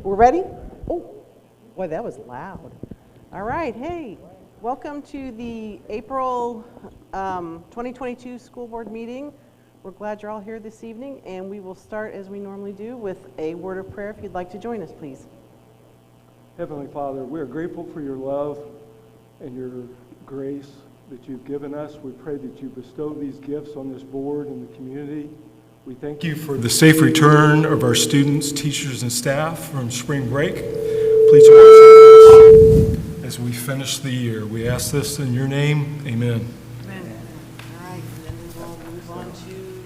We're ready? Oh, boy, that was loud. All right, hey, welcome to the April 2022 school board meeting. We're glad you're all here this evening, and we will start as we normally do with a word of prayer. If you'd like to join us, please. Heavenly Father, we are grateful for your love and your grace that you've given us. We pray that you bestow these gifts on this board and the community. We thank you for the safe return of our students, teachers, and staff from spring break. Please watch us as we finish the year. We ask this in your name. Amen. Amen. All right, and then we will move on to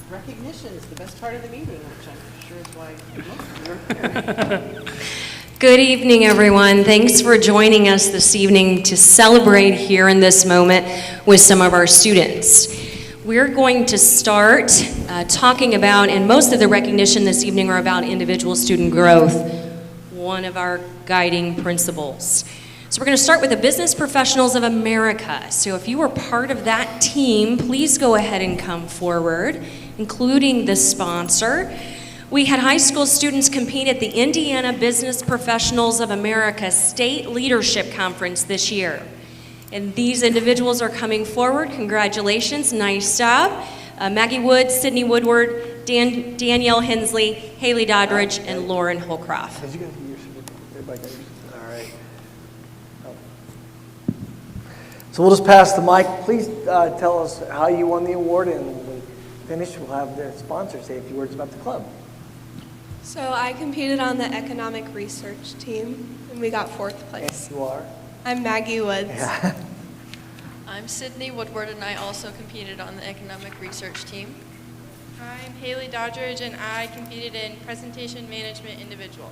recognitions, the best part of the meeting, which I'm sure is why most of you are here. Good evening, everyone. Thanks for joining us this evening to celebrate here in this moment with some of our students. We're going to start talking about, and most of the recognition this evening are about individual student growth, one of our guiding principles. So we're going to start with the Business Professionals of America. So if you were part of that team, please go ahead and come forward, including the sponsor. We had high school students compete at the Indiana Business Professionals of America State Leadership Conference this year. And these individuals are coming forward. Congratulations, nice job. Maggie Wood, Sydney Woodward, Danielle Hensley, Haley Doddridge, and Lauren Holcroft. All right. So we'll just pass the mic. Please tell us how you won the award, and when we finish, we'll have the sponsor say a few words about the club. So I competed on the economic research team, and we got 4th place. Yes, you are. I'm Maggie Woods. Yeah. I'm Sydney Woodward, and I also competed on the economic research team. I'm Haley Doddridge, and I competed in presentation management individual.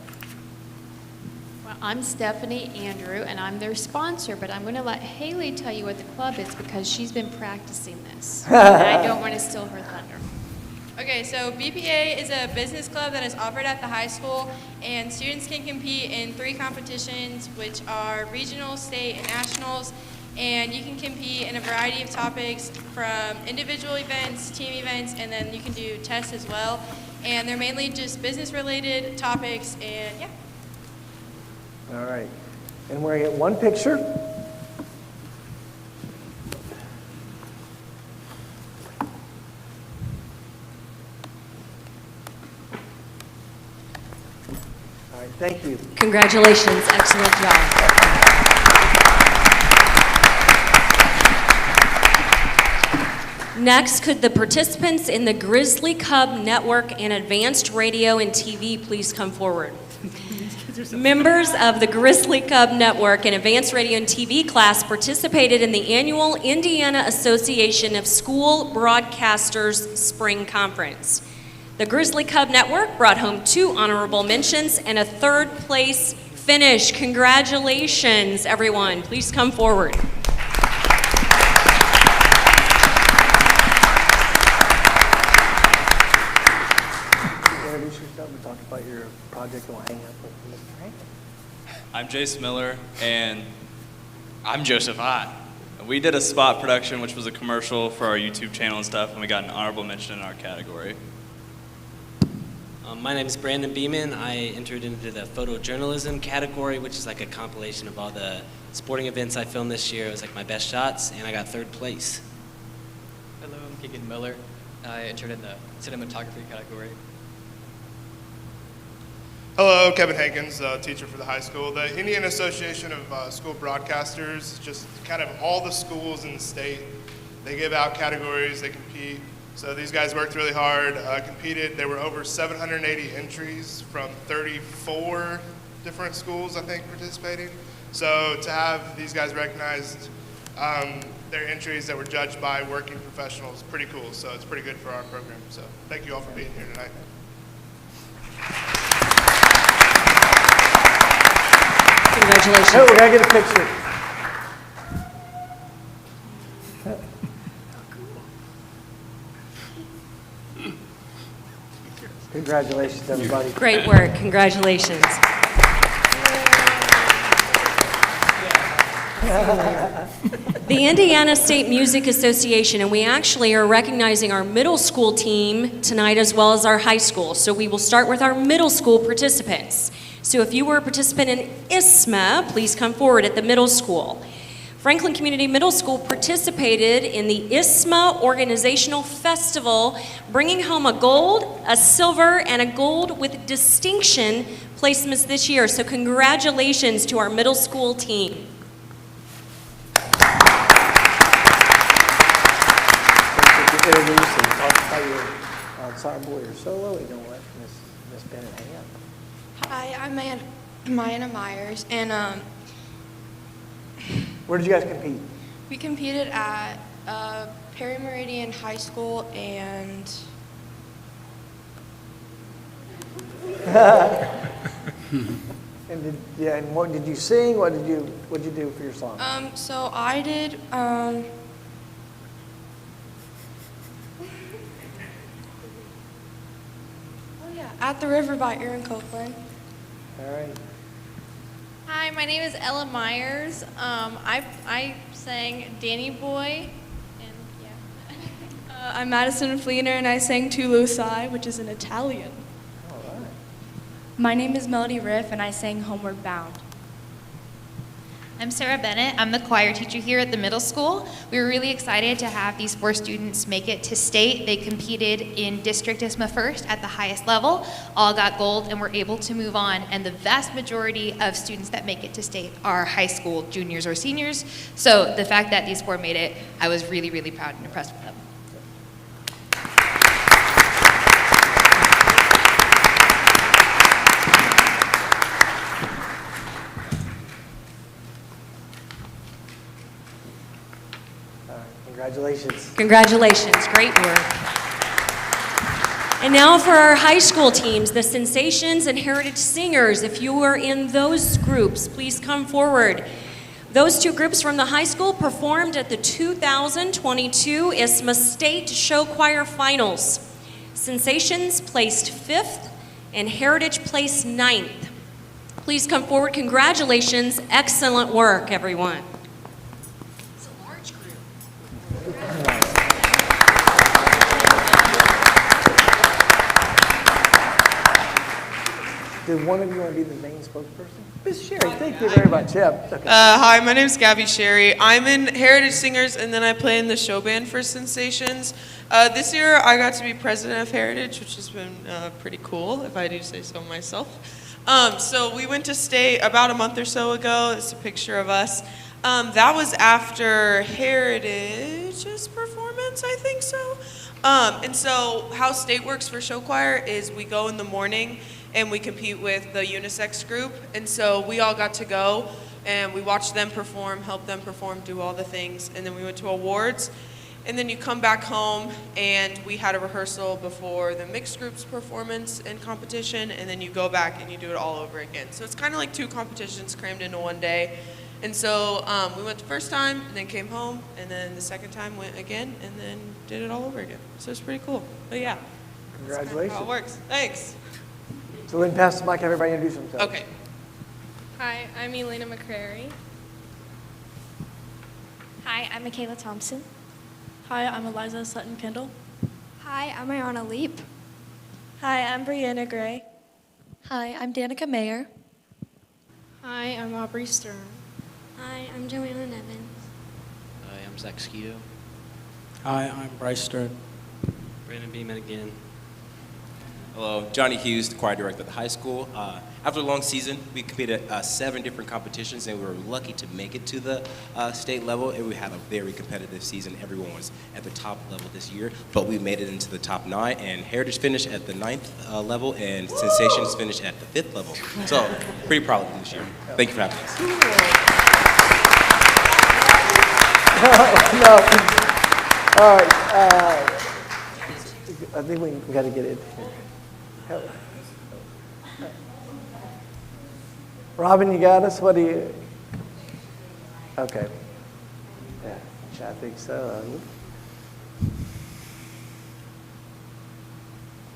Well, I'm Stephanie Andrew, and I'm their sponsor, but I'm going to let Haley tell you what the club is because she's been practicing this. And I don't want to steal her thunder. Okay, so BPA is a business club that is offered at the high school, and students can compete in 3 competitions, which are regional, state, and nationals. And you can compete in a variety of topics from individual events, team events, and then you can do tests as well. And they're mainly just business-related topics, and yeah. All right. And we're going to get one picture. All right, thank you. Congratulations, excellent job. Next, could the participants in the Grizzly Cub Network and Advanced Radio and TV please come forward? Members of the Grizzly Cub Network and Advanced Radio and TV class participated in the annual Indiana Association of School Broadcasters Spring Conference. The Grizzly Cub Network brought home 2 honorable mentions and a 3rd place finish. Congratulations, everyone. Please come forward. Talk about your project and we'll hang up with you. Right? I'm Jace Miller, and I'm Joseph Hott. We did a spot production, which was a commercial for our YouTube channel and stuff, and we got an honorable mention in our category. My name is Brandon Beeman. I entered into the photojournalism category, which is like a compilation of all the sporting events I filmed this year. It was like my best shots, and I got 3rd place. Hello, I'm Keegan Miller. I entered in the cinematography category. Hello, Kevin Hankins, teacher for the high school. The Indiana Association of School Broadcasters is just kind of all the schools in the state. They give out categories, they compete. So these guys worked really hard, competed. There were over 780 entries from 34 different schools, I think, participating. So to have these guys recognized, their entries that were judged by working professionals, pretty cool. So it's pretty good for our program. So thank you all for being here tonight. Congratulations. Oh, we gotta get a picture. Congratulations, everybody. Great work. Congratulations. The Indiana State Music Association, and we actually are recognizing our middle school team tonight as well as our high school. So we will start with our middle school participants. So if you were a participant in ISSMA, please come forward at the middle school. Franklin Community Middle School participated in the ISSMA Organizational Festival, bringing home a gold, a silver, and a gold with distinction placements this year. So congratulations to our middle school team. Introduce and talk about your ensemble or solo. You don't let Miss Bennett hang up. Hi, I'm Mayana Myers, and Where did you guys compete? we competed at Perry Meridian High School and And what did you sing? What did you do for your song? so I did At the River by Aaron Copeland. All right. Hi, my name is Ella Myers. I sang Danny Boy, and yeah. I'm Madison Fleener, and I sang Tu Lo Sai, which is in Italian. All right. My name is Melody Riff, and I sang Homeward Bound. I'm Sarah Bennett. I'm the choir teacher here at the middle school. We were really excited to have these 4 students make it to state. They competed in District ISSMA first at the highest level, all got gold, and were able to move on. And the vast majority of students that make it to state are high school juniors or seniors. So the fact that these 4 made it, I was really, really proud and impressed with them. Congratulations. Congratulations, great work. And now for our high school teams, the Sensations and Heritage Singers. If you were in those groups, please come forward. Those 2 groups from the high school performed at the 2022 ISSMA State Show Choir Finals. Sensations placed 5th and Heritage placed 9th. Please come forward. Congratulations, excellent work, everyone. Did one of you want to be the main spokesperson? Ms. Sherry, thank you very much. Yeah. Okay. Hi, my name's Gabby Sherry. I'm in Heritage Singers, and then I play in the show band for Sensations. This year, I got to be president of Heritage, which has been pretty cool, if I do say so myself. So we went to state about a month or so ago. It's a picture of us. That was after Heritage's performance, I think so. And so how state works for show choir is we go in the morning and we compete with the unisex group. And so we all got to go and we watched them perform, help them perform, do all the things. And then we went to awards. And then you come back home and we had a rehearsal before the mixed groups performance and competition. And then you go back and you do it all over again. So it's kind of like 2 competitions crammed into one day. And so we went the first time and then came home. And then the second time went again and then did it all over again. So it's pretty cool. But yeah. Congratulations. That's kind of how it works. Thanks. So then pass the mic, everybody introduce themselves. Okay. Hi, I'm Elena McCrary. Hi, I'm Michaela Thompson. Hi, I'm Eliza Sutton Kendall. Hi, I'm Ayana Leap. Hi, I'm Brianna Gray. Hi, I'm Danica Mayer. Hi, I'm Aubrey Stern. Hi, I'm Joanna Nevins. Hi, I'm Zach Skeeto. Hi, I'm Bryce Stern. Brandon Beeman again. Hello, Johnny Hughes, the choir director at the high school. After a long season, we competed at 7 different competitions, and we were lucky to make it to the state level. And we had a very competitive season. Everyone was at the top level this year, but we made it into the top 9. And Heritage finished at the 9th level, and Sensations finished at the 5th level. So, pretty proud of them this year. Thank you for having us. No. All right. I think we got to get it. Robin, you got us? What do you? Okay. Yeah, I think so.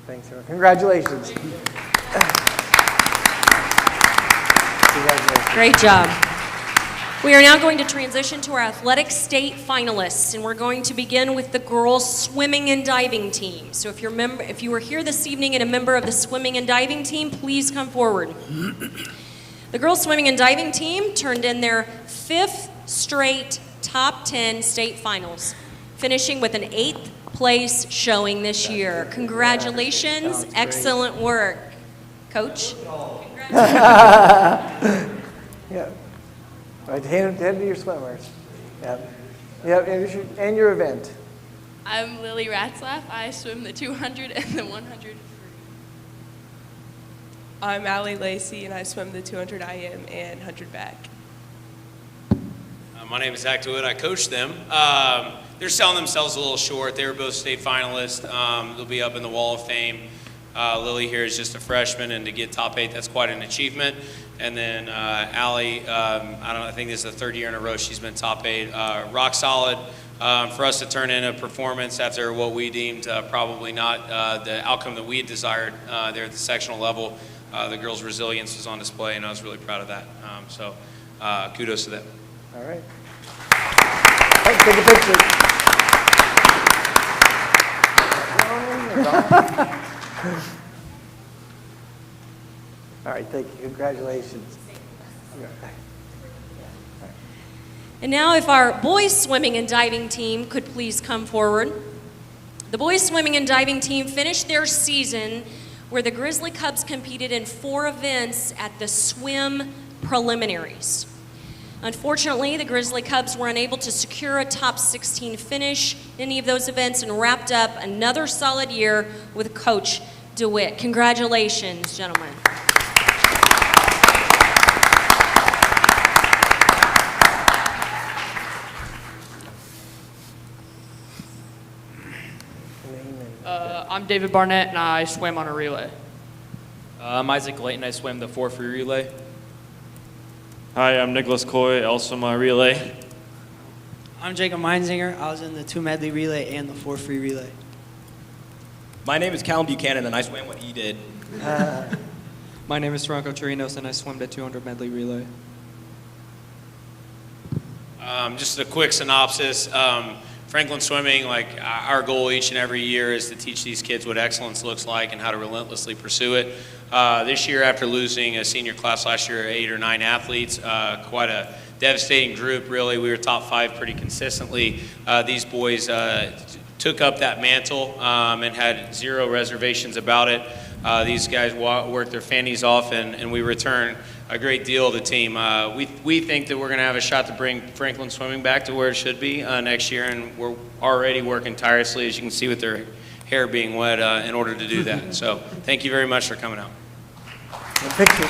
Thanks, everyone. Congratulations. Great job. We are now going to transition to our athletic state finalists, and we're going to begin with the girls swimming and diving team. So if you were here this evening and a member of the swimming and diving team, please come forward. The girls swimming and diving team turned in their 5th straight top 10 state finals, finishing with an 8th place showing this year. Congratulations, excellent work. Coach? Yeah. All right, hand to your swimmers. Yep. Yep, and your event. I'm Lily Ratzlaff. I swim the 200 and the 100 free. I'm Allie Lacey, and I swim the 200 IM and 100 back. My name is Zach DeWitt. I coach them. They're selling themselves a little short. They were both state finalists. They'll be up in the Wall of Fame. Lily here is just a freshman, and to get top 8, that's quite an achievement. And then Allie, I think this is the 3rd year in a row she's been top 8. Rock solid. For us to turn in a performance after what we deemed probably not the outcome that we had desired there at the sectional level. The girls' resilience was on display, and I was really proud of that. So kudos to them. All right. Let's take a picture. All right, thank you. Congratulations. And now if our boys swimming and diving team could please come forward. The boys swimming and diving team finished their season where the Grizzly Cubs competed in 4 events at the swim preliminaries. Unfortunately, the Grizzly Cubs were unable to secure a top 16 finish in any of those events and wrapped up another solid year with Coach DeWitt. Congratulations, gentlemen. I'm David Barnett, and I swam on a relay. I'm Isaac Layton. I swam the 4 free relay. Hi, I'm Nicholas Coy, also my relay. I'm Jacob Meinzinger. I was in the 2 medley relay and the 4 free relay. My name is Callum Buchanan, and I swam what he did. My name is Franco Chirinos, and I swam the 200 medley relay. Just a quick synopsis. Franklin Swimming, like our goal each and every year is to teach these kids what excellence looks like and how to relentlessly pursue it. This year, after losing a senior class last year, 8 or 9 athletes, quite a devastating group, really. We were top 5 pretty consistently. These boys took up that mantle and had 0 reservations about it. These guys worked their fannies off, and we return a great deal of the team. We think that we're going to have a shot to bring Franklin Swimming back to where it should be next year, and we're already working tirelessly, as you can see with their hair being wet, in order to do that. So thank you very much for coming out. The picture.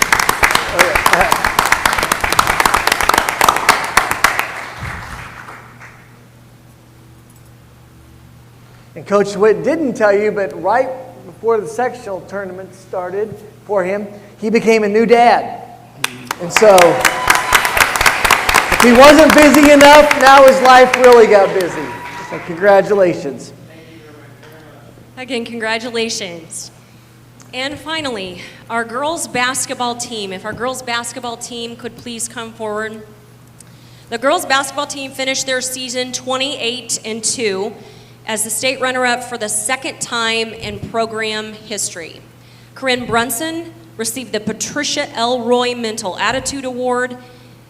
And Coach DeWitt didn't tell you, but right before the sectional tournament started for him, he became a new dad. And so, if he wasn't busy enough, now his life really got busy. So congratulations. Again, congratulations. And finally, our girls basketball team. If our girls basketball team could please come forward. The girls basketball team finished their season 28-2 as the state runner-up for the 2nd time in program history. Corinne Brunson received the Patricia L. Roy Mental Attitude Award,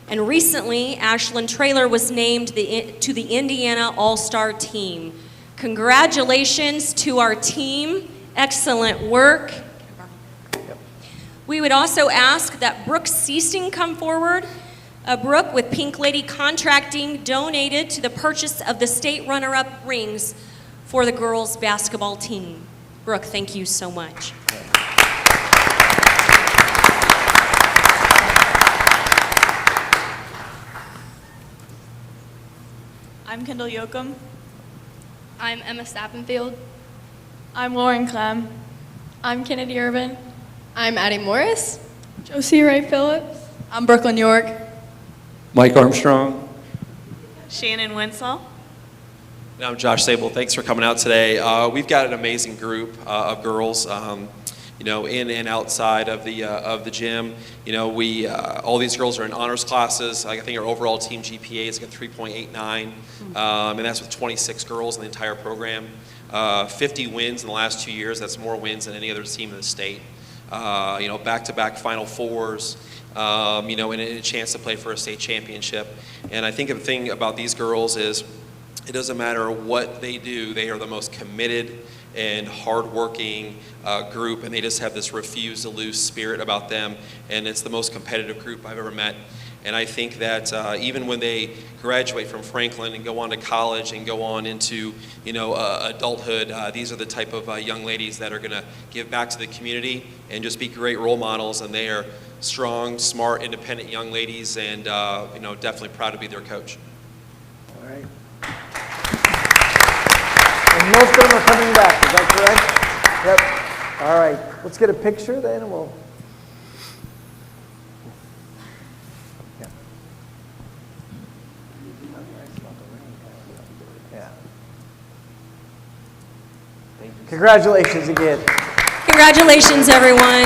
and recently, Ashlyn Traylor was named to the Indiana All-Star team. Congratulations to our team. Excellent work. We would also ask that Brooke Seasting come forward. Brooke, with Pink Lady Contracting, donated to the purchase of the state runner-up rings for the girls basketball team. Brooke, thank you so much. I'm Kendall Yoakum. I'm Emma Stappenfield. I'm Lauren Clem. I'm Kennedy Irvin. I'm Addie Morris. Josie Ray Phillips. I'm Brooklyn York. Mike Armstrong. Shannon Winslow. I'm Josh Sable. Thanks for coming out today. We've got an amazing group of girls. in and outside of the gym. We all these girls are in honors classes. I think our overall team GPA is like a 3.89, and that's with 26 girls in the entire program. 50 wins in the last 2 years. That's more wins than any other team in the state. Back-to-back Final Fours. And a chance to play for a state championship. And I think the thing about these girls is it doesn't matter what they do, they are the most committed and hardworking group, and they just have this refuse to lose spirit about them, and it's the most competitive group I've ever met. And I think that even when they graduate from Franklin and go on to college and go on into adulthood, these are the type of young ladies that are going to give back to the community and just be great role models, and they are strong, smart, independent young ladies, and definitely proud to be their coach. All right. And most of them are coming back, is that correct? Yep. All right. Let's get a picture then, and we'll... Yeah. Congratulations again. Congratulations, everyone.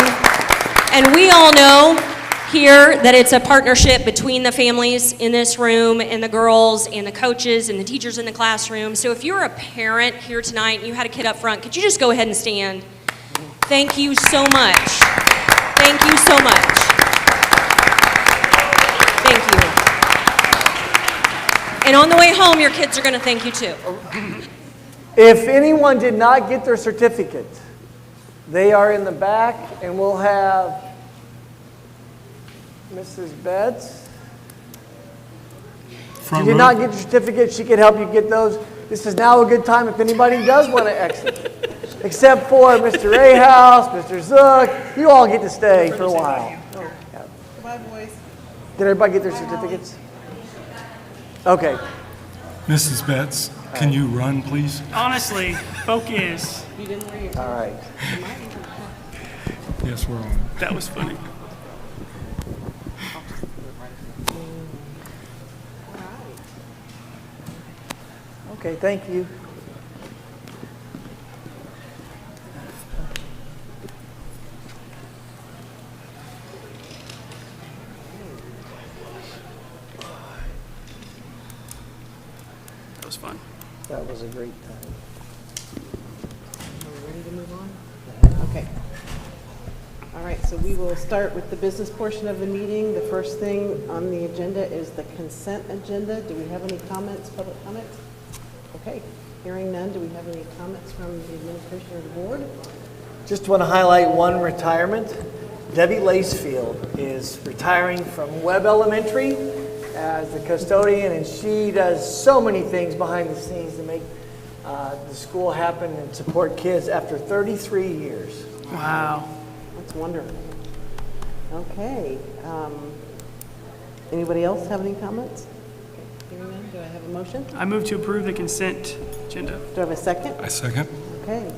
And we all know here that it's a partnership between the families in this room and the girls and the coaches and the teachers in the classroom. So if you're a parent here tonight and you had a kid up front, could you just go ahead and stand? Thank you so much. Thank you so much. Thank you. And on the way home, your kids are going to thank you too. If anyone did not get their certificate, they are in the back, and we'll have Mrs. Betts. If you did not get your certificate, she can help you get those. This is now a good time if anybody does want to exit. Except for Mr. Ahaus, Mr. Zook, you all get to stay for a while. Goodbye, boys. Did everybody get their certificates? Okay. Mrs. Betts, can you run, please? Honestly, focus. All right. Yes, we're on. That was funny. Okay, thank you. That was fun. That was a great time. Are we ready to move on? Okay. All right, so we will start with the business portion of the meeting. The first thing on the agenda is the consent agenda. Do we have any comments, public comments? Okay, hearing none, do we have any comments from the administration or the board? Just want to highlight one retirement. Debbie Lacefield is retiring from Webb Elementary as the custodian, and she does so many things behind the scenes to make the school happen and support kids after 33 years. Wow, that's wonderful. Okay, anybody else have any comments? Okay, hearing none, do I have a motion? I move to approve the consent agenda. Do I have a second? I second. Okay.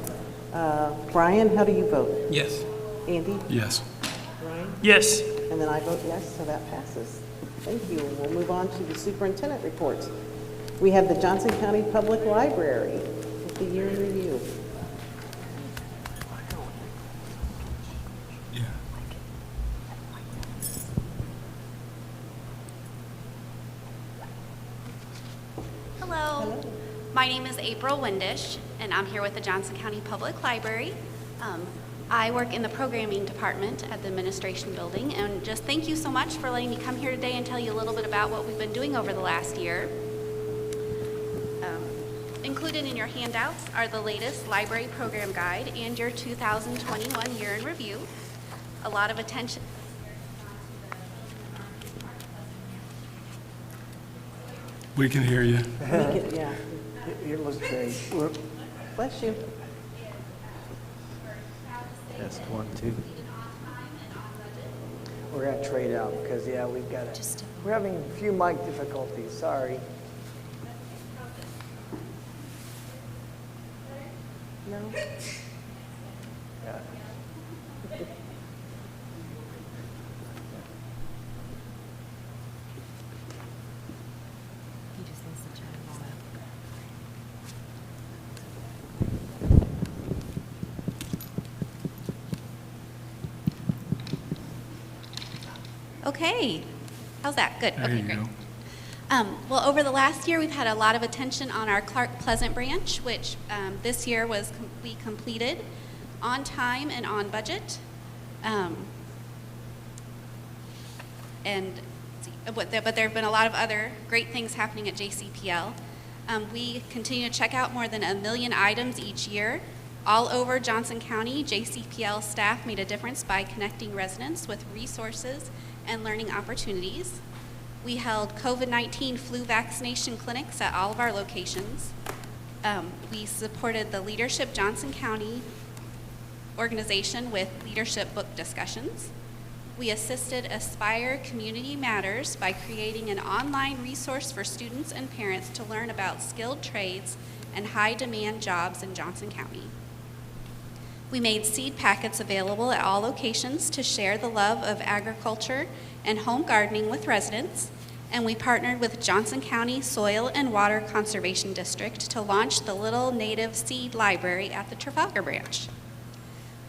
Brian, how do you vote? Yes. Andy? Yes. Ryan? Yes. And then I vote yes, so that passes. Thank you. We'll move on to the superintendent reports. We have the Johnson County Public Library with the year in review. Hello. My name is April Windish, and I'm here with the Johnson County Public Library. I work in the programming department at the administration building, and just thank you so much for letting me come here today and tell you a little bit about what we've been doing over the last year. Included in your handouts are the latest library program guide and your 2021 year in review. A lot of attention. We can hear you. Yeah. It looks great. Bless you. That's 1, 2. We're going to trade out because, yeah, we're having a few mic difficulties. Sorry. No? Yeah. Okay. How's that? Good. There Okay, you great. go. Well, over the last year, we've had a lot of attention on our Clark Pleasant branch, which this year we completed on time and on budget. But there have been a lot of other great things happening at JCPL. We continue to check out more than 1 million items each year. All over Johnson County, JCPL staff made a difference by connecting residents with resources and learning opportunities. We held COVID-19 flu vaccination clinics at all of our locations. We supported the Leadership Johnson County organization with leadership book discussions. We assisted Aspire Community Matters by creating an online resource for students and parents to learn about skilled trades and high-demand jobs in Johnson County. We made seed packets available at all locations to share the love of agriculture and home gardening with residents, and we partnered with Johnson County Soil and Water Conservation District to launch the Little Native Seed Library at the Trafalgar branch.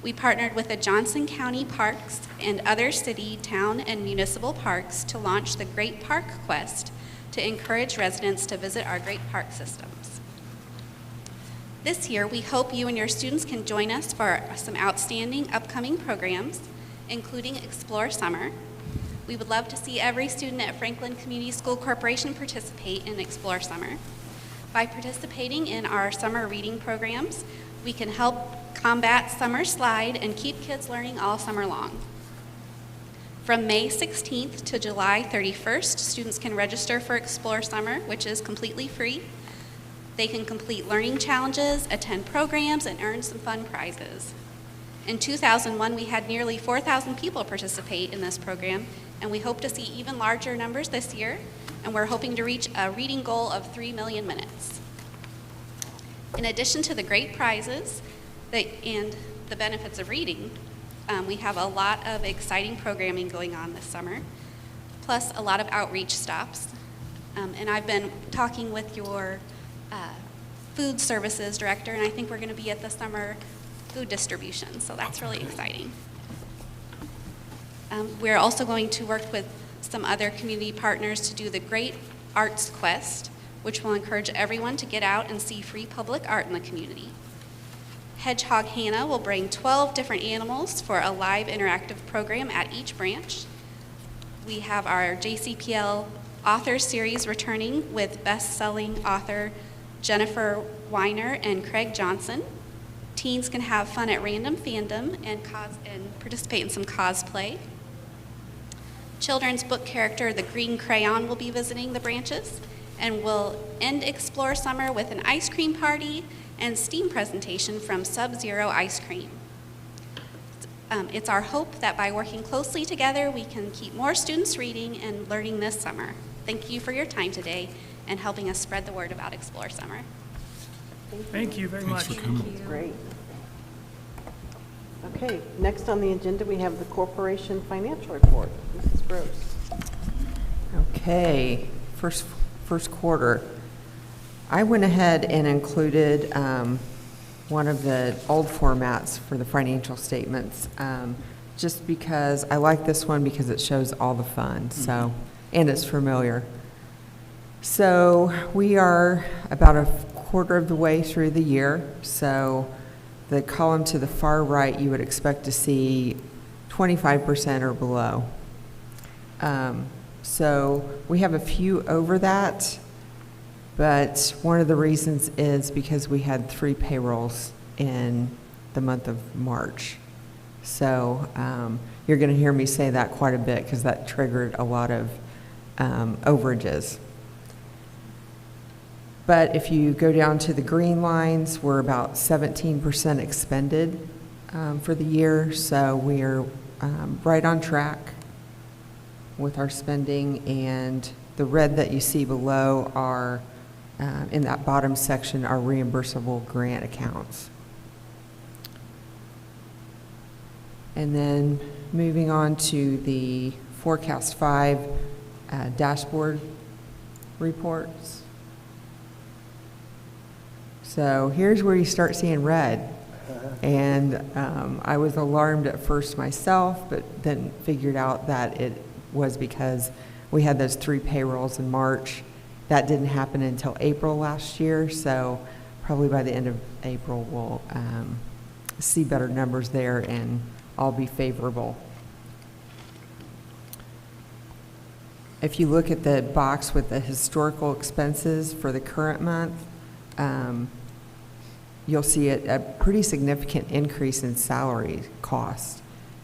We partnered with the Johnson County Parks and other city, town, and municipal parks to launch the Great Park Quest to encourage residents to visit our great park systems. This year, we hope you and your students can join us for some outstanding upcoming programs, including Explore Summer. We would love to see every student at Franklin Community School Corporation participate in Explore Summer. By participating in our summer reading programs, we can help combat summer slide and keep kids learning all summer long. From May 16th to July 31st, students can register for Explore Summer, which is completely free. They can complete learning challenges, attend programs, and earn some fun prizes. In 2001, we had nearly 4,000 people participate in this program, and we hope to see even larger numbers this year, and we're hoping to reach a reading goal of 3 million minutes. In addition to the great prizes and the benefits of reading, we have a lot of exciting programming going on this summer, plus a lot of outreach stops. And I've been talking with your food services director, and I think we're going to be at the summer food distribution, so that's really exciting. We're also going to work with some other community partners to do the Great Arts Quest, which will encourage everyone to get out and see free public art in the community. Hedgehog Hannah will bring 12 different animals for a live interactive program at each branch. We have our JCPL author series returning with best-selling author Jennifer Weiner and Craig Johnson. Teens can have fun at Random Fandom and participate in some cosplay. Children's book character The Green Crayon will be visiting the branches, and we'll end Explore Summer with an ice cream party and STEAM presentation from Sub-Zero Ice Cream. It's our hope that by working closely together, we can keep more students reading and learning this summer. Thank you for your time today and helping us spread the word about Explore Summer. Thank you very much. Thanks for coming. Great. Okay, next on the agenda, we have the corporation financial report. Mrs. Gross. Okay, first quarter. I went ahead and included one of the old formats for the financial statements, just because I like this one because it shows all the funds, and it's familiar. So we are about a quarter of the way through the year, so the column to the far right, you would expect to see 25% or below. So we have a few over that, but one of the reasons is because we had 3 payrolls in the month of March. So you're going to hear me say that quite a bit because that triggered a lot of overages. But if you go down to the green lines, we're about 17% expended for the year, so we're right on track with our spending, and the red that you see below are, in that bottom section, are reimbursable grant accounts. And then moving on to the Forecast 5 dashboard reports. So here's where you start seeing red. And I was alarmed at first myself, but then figured out that was because we had those 3 payrolls in March. That didn't happen until April last year, so probably by the end of April, we'll see better numbers there and all be favorable. If you look at the box with the historical expenses for the current month, you'll see a pretty significant increase in salary cost.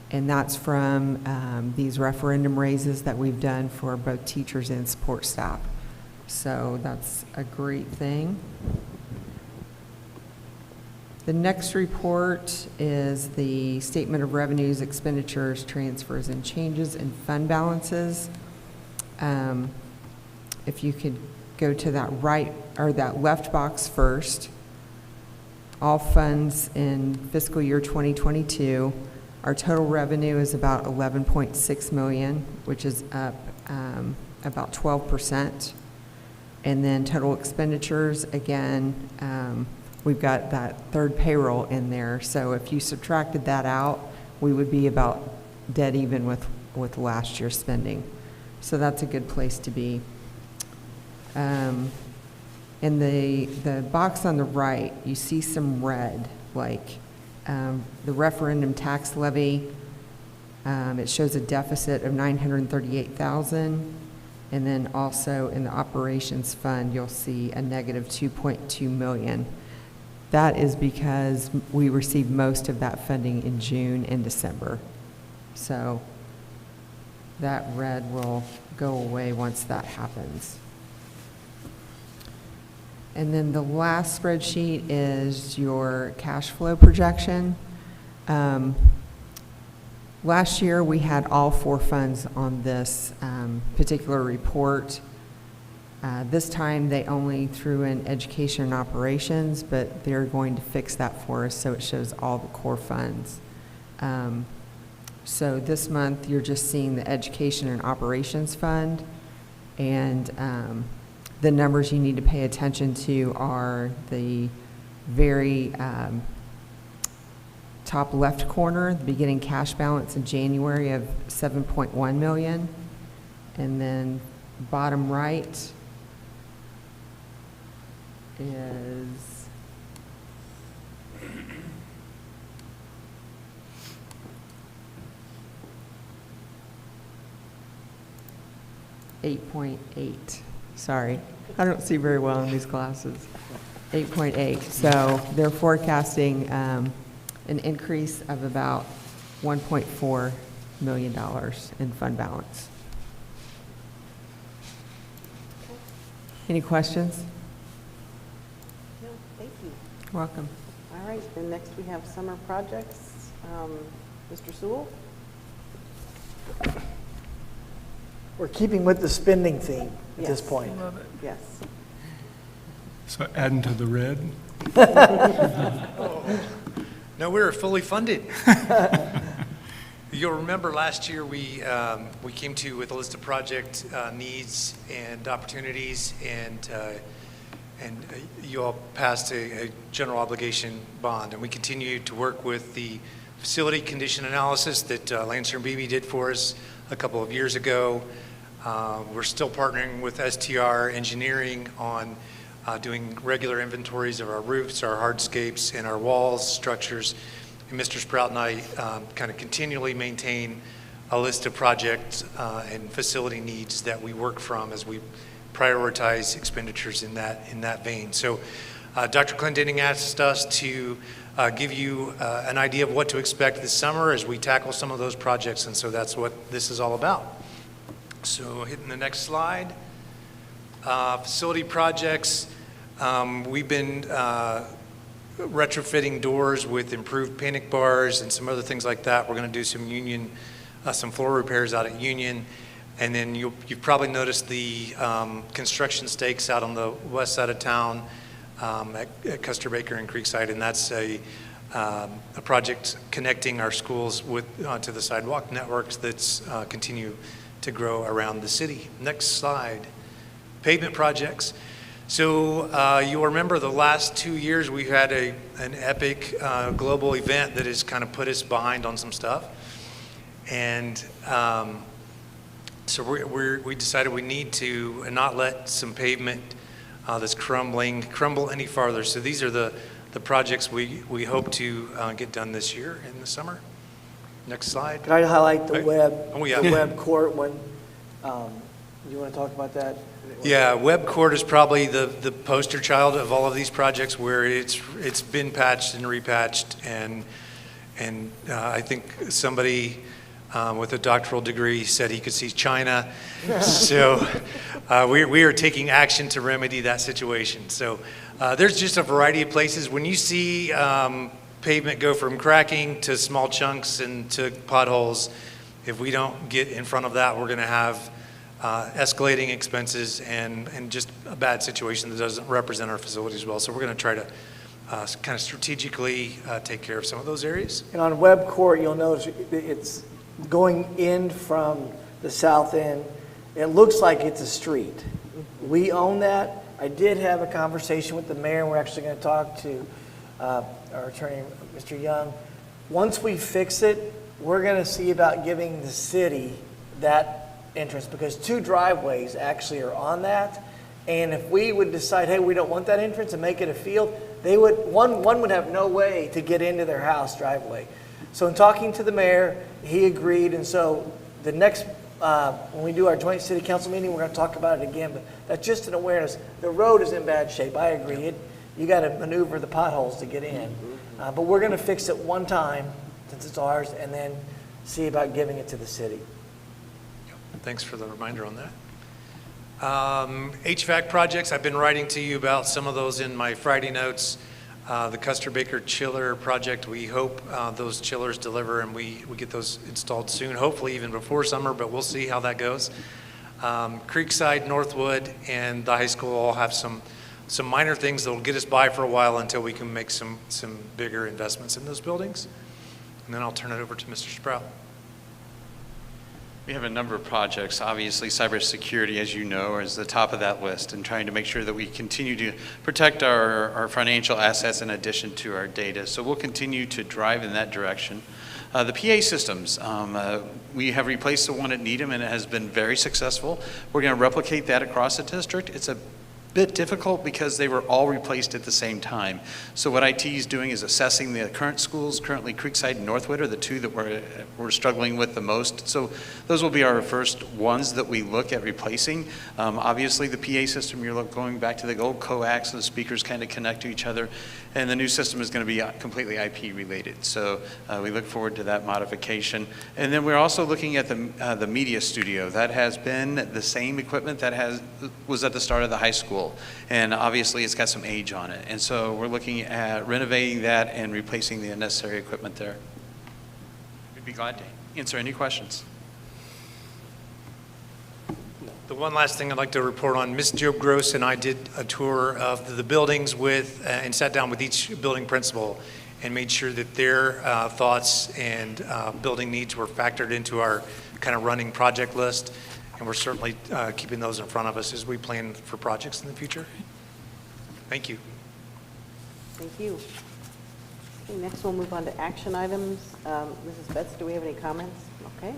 And that's from these referendum raises that we've done for both teachers and support staff. So that's a great thing. The next report is the Statement of Revenues, Expenditures, Transfers, and Changes in Fund Balances. If you could go to that right, or that left box first. All funds in fiscal year 2022, our total revenue is about $11.6 million, which is up about 12%. And then total expenditures, again, we've got that third payroll in there. So if you subtracted that out, we would be about dead even with last year's spending. So that's a good place to be. And the box on the right, you see some red, like the referendum tax levy. It shows a deficit of $938,000. And then also in the operations fund, you'll see a negative $2.2 million. That is because we received most of that funding in June and December. So that red will go away once that happens. And then the last spreadsheet is your cash flow projection. Last year, we had all 4 funds on this particular report. This time, they only threw in education and operations, but they're going to fix that for us so it shows all the core funds. So this month, you're just seeing the education and operations fund, and the numbers you need to pay attention to are the very top left corner, the beginning cash balance in January of $7.1 million, and then bottom right is $8.8. Sorry, I don't see very well in these glasses. 8.8. So they're forecasting an increase of about $1.4 million in fund balance. Any questions? No, thank you. Welcome. All right, and next we have summer projects. Mr. Sewell? We're keeping with the spending theme at this Yes. point. Love it. Yes. So adding to the red. No, we were fully funded. You'll remember last year we came to you with a list of project needs and opportunities, and you all passed a general obligation bond, and we continue to work with the facility condition analysis that Lancer and Beebe did for us a couple of years ago. We're still partnering with STR Engineering on doing regular inventories of our roofs, our hardscapes, and our walls, structures. And Mr. Sprout and I kind of continually maintain a list of projects and facility needs that we work from as we prioritize expenditures in that vein. So Dr. Clendening asked us to give you an idea of what to expect this summer as we tackle some of those projects, and so that's what this is all about. So hitting the next slide. Facility projects. We've been retrofitting doors with improved panic bars and some other things like that. We're going to do some Union, some floor repairs out at Union. And then you've probably noticed the construction stakes out on the west side of town at Custer Baker and Creekside, and that's a project connecting our schools with to the sidewalk networks that's continue to grow around the city. Next slide. Pavement projects. So you'll remember the last 2 years we've had an epic global event that has kind of put us behind on some stuff. And So we decided we need to not let some pavement that's crumbling crumble any farther. So these are the projects we hope to get done this year in the summer. Next slide. Could I highlight the web, yeah. the web court one? You want to talk about that? Yeah, web court is probably the poster child of all of these projects, where it's been patched and repatched, and I think somebody with a doctoral degree said he could see China. So we are taking action to remedy that situation. So there's just a variety of places. When you see pavement go from cracking to small chunks and to potholes, if we don't get in front of that, we're going to have escalating expenses and just a bad situation that doesn't represent our facilities well. So we're going to try to kind of strategically take care of some of those areas. And on web court, you'll notice it's going in from the south end. It looks like it's a street. We own that. I did have a conversation with the mayor, and we're actually going to talk to our attorney, Mr. Young. Once we fix it, we're going to see about giving the city that entrance, because 2 driveways actually are on that. And if we would decide, hey, we don't want that entrance and make it a field, they would one would have no way to get into their house driveway. So in talking to the mayor, he agreed, and so the next when we do our joint city council meeting, we're going to talk about it again. But that's just an awareness. The road is in bad shape. I agree. You got to maneuver the potholes to get in. But we're going to fix it one time, since it's ours, and then see about giving it to the city. Thanks for the reminder on that. HVAC projects, I've been writing to you about some of those in my Friday notes. The Custer Baker chiller project, we hope those chillers deliver and we get those installed soon, hopefully even before summer, but we'll see how that goes. Creekside, Northwood, and the high school all have some minor things that will get us by for a while until we can make some bigger investments in those buildings. And then I'll turn it over to Mr. Sprout. We have a number of projects. Obviously, cybersecurity, as you know, is the top of that list, and trying to make sure that we continue to protect our financial assets in addition to our data. So we'll continue to drive in that direction. The PA systems, we have replaced the one at Needham, and it has been very successful. We're going to replicate that across the district. It's a bit difficult because they were all replaced at the same time. So what IT is doing is assessing the current schools. Currently, Creekside and Northwood are the 2 that we're struggling with the most. So those will be our first ones that we look at replacing. Obviously, the PA system, you're going back to the old coax, and the speakers kind of connect to each other. And the new system is going to be completely IP related. So we look forward to that modification. And then we're also looking at the media studio. That has been the same equipment that was at the start of the high school. And obviously it's got some age on it. And so we're looking at renovating that and replacing the unnecessary equipment there. We'd be glad to answer any questions. The one last thing I'd like to report on, Ms. Job Gross and I did a tour of the buildings and sat down with each building principal and made sure that their thoughts and building needs were factored into our kind of running project list. And we're certainly keeping those in front of us as we plan for projects in the future. Thank you. Thank you. Okay, next we'll move on to action items. Mrs. Betts, do we have any comments? Okay,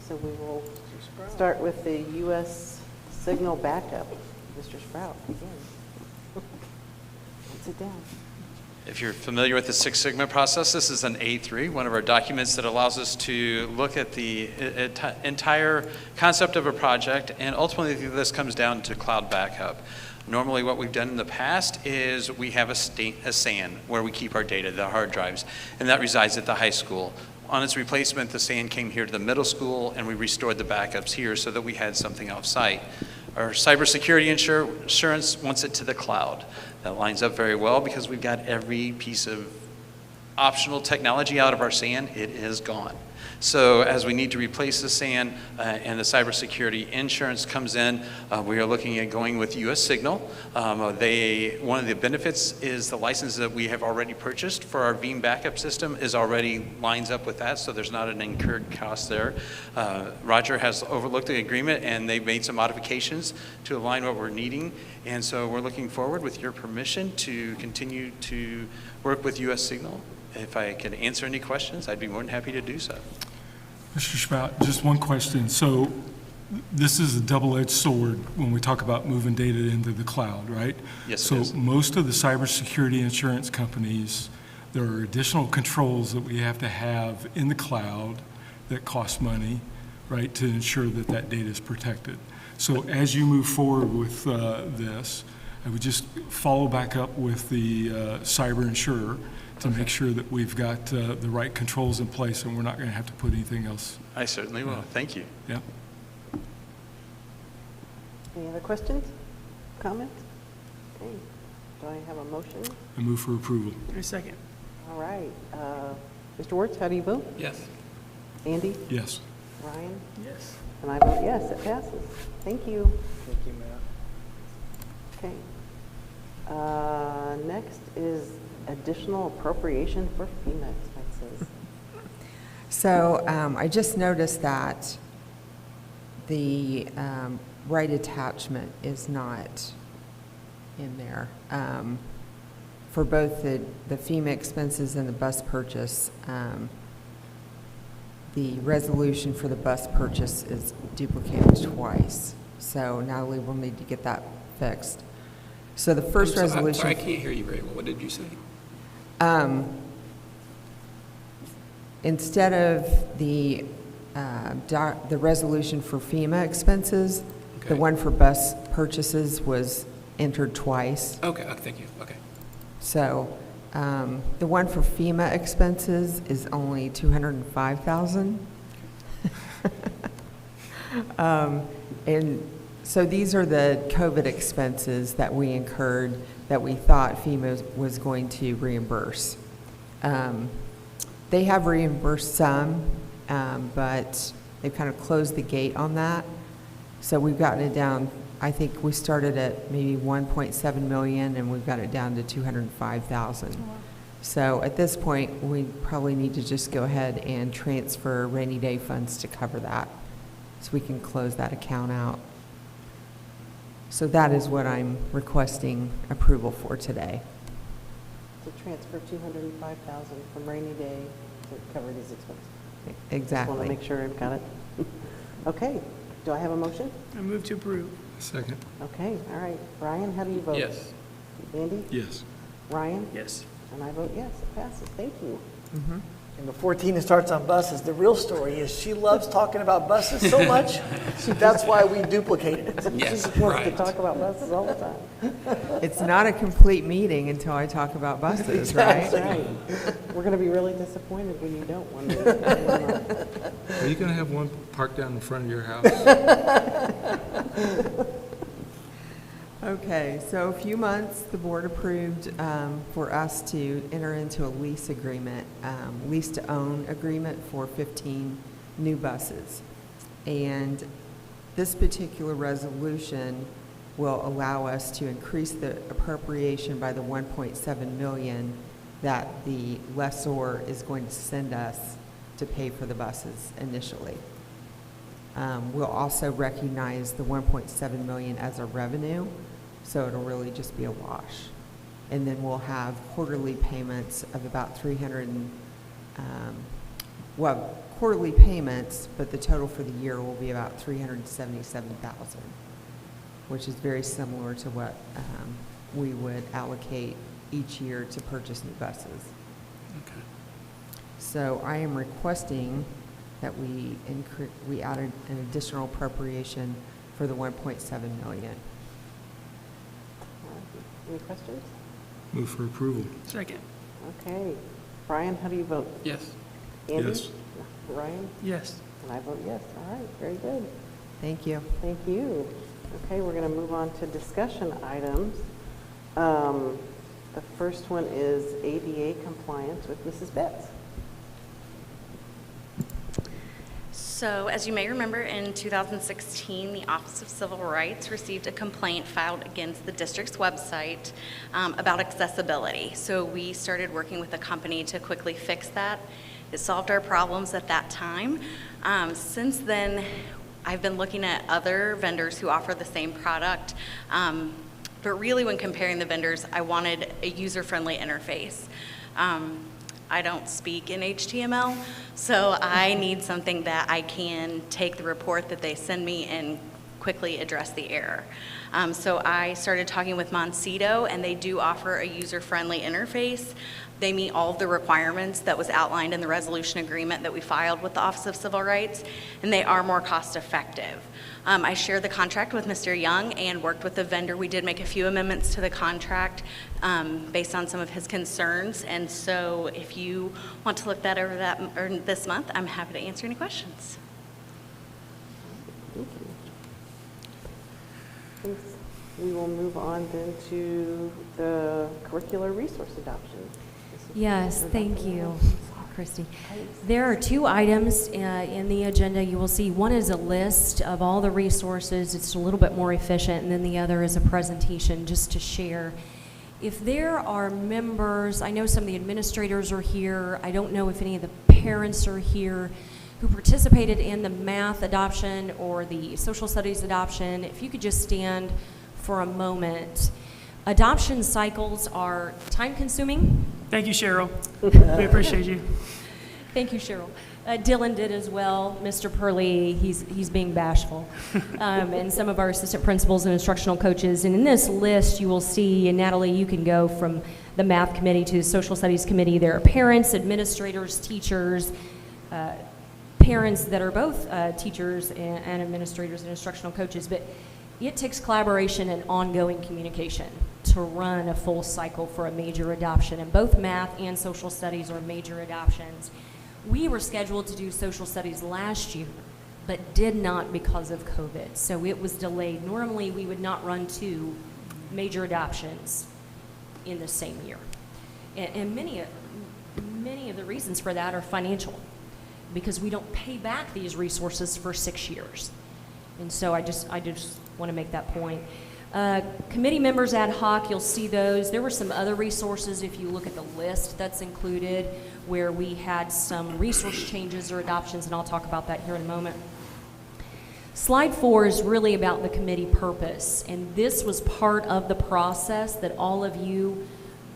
so we will start with the U.S. signal backup. Mr. Sprout, again. Sit down. If you're familiar with the Six Sigma process, this is an A3, one of our documents that allows us to look at the entire concept of a project, and ultimately this comes down to cloud backup. Normally what we've done in the past is we have a SAN where we keep our data, the hard drives, and that resides at the high school. On its replacement, the SAN came here to the middle school, and we restored the backups here so that we had something off-site. Our cybersecurity insurance wants it to the cloud. That lines up very well because we've got every piece of optional technology out of our SAN. It is gone. So as we need to replace the SAN and the cybersecurity insurance comes in, we are looking at going with U.S. Signal. One of the benefits is the license that we have already purchased for our Veeam backup system is already lines up with that, so there's not an incurred cost there. Roger has overlooked the agreement, and they've made some modifications to align what we're needing, and so we're looking forward, with your permission, to continue to work with U.S. Signal. If I can answer any questions, I'd be more than happy to do so. Mr. Sprout, just one question. So this is a double-edged sword when we talk about moving data into the cloud, right? Yes, it is. So most of the cybersecurity insurance companies, there are additional controls that we have to have in the cloud that cost money, right, to ensure that that data is protected. So as you move forward with this, I would just follow back up with the cyber insurer to make sure that we've got the right controls in place and we're not going to have to put anything else. I certainly will. Thank you. Yeah. Any other questions, comments? Okay, do I have a motion? I move for approval. A second. All right, Mr. Wertz, how do you vote? Yes. Andy? Yes. Ryan? Yes. And I vote yes, it passes. Thank you. Thank you, Matt. Okay. Next is additional appropriation for FEMA expenses. So I just noticed that the right attachment is not in there. For both the FEMA expenses and the bus purchase, the resolution for the bus purchase is duplicated twice. So Natalie will need to get that fixed. So the first resolution. I'm sorry, I can't hear you very well. What did you say? Instead of the resolution for FEMA expenses, the one for bus purchases was entered twice. Okay, thank you. Okay. So the one for FEMA expenses is only $205,000. And so these are the COVID expenses that we incurred that we thought FEMA was going to reimburse. They have reimbursed some, but they've kind of closed the gate on that. So we've gotten it down. I think we started at maybe 1.7 million and we've got it down to 205,000. So at this point, we probably need to just go ahead and transfer rainy day funds to cover that, so we can close that account out. So that is what I'm requesting approval for today. To transfer $205,000 from rainy day to cover these expenses. Exactly. Just want to make sure I've got it. Okay, do I have a motion? I move to approve. Second. Okay, all right. Brian, how do you vote? Yes. Andy? Yes. Ryan? Yes. And I vote yes, it passes. Thank you. And before Tina starts on buses, the real story is she loves talking about buses so much, that's why we duplicated it. She just wants to talk about buses all the time. It's not a complete meeting until I talk about buses, right? That's right. We're going to be really disappointed when you don't one day. Are you going to have one parked down in front of your house? Okay, so a few months, the board approved for us to enter into a lease agreement, lease-to-own agreement for 15 new buses. And this particular resolution will allow us to increase the appropriation by the 1.7 million that the lessor is going to send us to pay for the buses initially. We'll also recognize the 1.7 million as a revenue, so it'll really just be a wash. And then we'll have quarterly payments of about quarterly payments, but the total for the year will be about 377,000, which is very similar to what we would allocate each year to purchase new buses. Okay. So I am requesting that we added an additional appropriation for the 1.7 million. Any questions? Move for approval. Second. Okay. Brian, how do you vote? Yes. Andy? Yes. Ryan? Yes. And I vote yes. All right, very good. Thank you. Thank you. Okay, we're going to move on to discussion items. The first one is ADA compliance with Mrs. Betts. So, as you may remember, in 2016, the Office of Civil Rights received a complaint filed against the district's website about accessibility. So we started working with a company to quickly fix that. It solved our problems at that time. Since then, I've been looking at other vendors who offer the same product. But really, when comparing the vendors, I wanted a user-friendly interface. I don't speak in HTML, so I need something that I can take the report that they send me and quickly address the error. So I started talking with Moncito, and they do offer a user-friendly interface. They meet all of the requirements that was outlined in the resolution agreement that we filed with the Office of Civil Rights, and they are more cost-effective. I shared the contract with Mr. Young and worked with the vendor. We did make a few amendments to the contract based on some of his concerns, and so if you want to look that over this month, I'm happy to answer any questions. Thank you. We will move on then to the curricular resource adoption. Yes, thank you, Christy. There are two items in the agenda you will see. One is a list of all the resources. It's a little bit more efficient, and then the other is a presentation just to share. If there are members, I know some of the administrators are here. I don't know if any of the parents are here who participated in the math adoption or the social studies adoption. If you could just stand for a moment. Adoption cycles are time-consuming. Thank you, Cheryl. We appreciate you. Thank you, Cheryl. Dylan did as well. Mr. Purley, he's being bashful. And some of our assistant principals and instructional coaches. And in this list, you will see, and Natalie, you can go from the math committee to the social studies committee. There are parents, administrators, teachers, parents that are both teachers and administrators and instructional coaches. But it takes collaboration and ongoing communication to run a full cycle for a major adoption, and both math and social studies are major adoptions. We were scheduled to do social studies last year, but did not because of COVID, so it was delayed. Normally, we would not run two major adoptions in the same year, and many of the reasons for that are financial, because we don't pay back these resources for 6 years. And so I just want to make that point. Committee members ad hoc, you'll see those. There were some other resources, if you look at the list that's included, where we had some resource changes or adoptions, and I'll talk about that here in a moment. Slide 4 is really about the committee purpose, and this was part of the process that all of you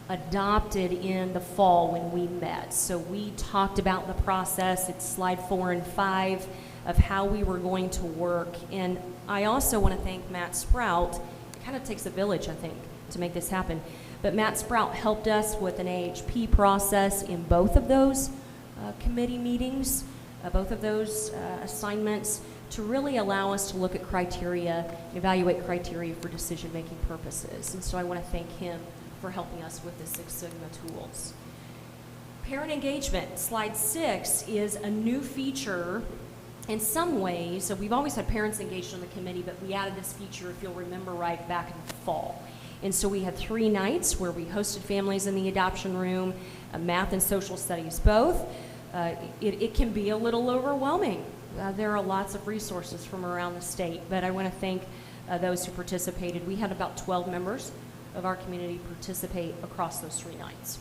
adopted in the fall when we met. So we talked about the process. It's slide 4 and 5 of how we were going to work. And I also want to thank Matt Sprout. It kind of takes a village, I think, to make this happen. But Matt Sprout helped us with an AHP process in both of those committee meetings, both of those assignments, to really allow us to look at criteria, evaluate criteria for decision-making purposes. And so I want to thank him for helping us with the Six Sigma tools. Parent engagement, slide 6, is a new feature in some ways. So we've always had parents engaged on the committee, but we added this feature, if you'll remember right, back in the fall. And so we had 3 nights where we hosted families in the adoption room, math and social studies both. It can be a little overwhelming. There are lots of resources from around the state, but I want to thank those who participated. We had about 12 members of our community participate across those 3 nights.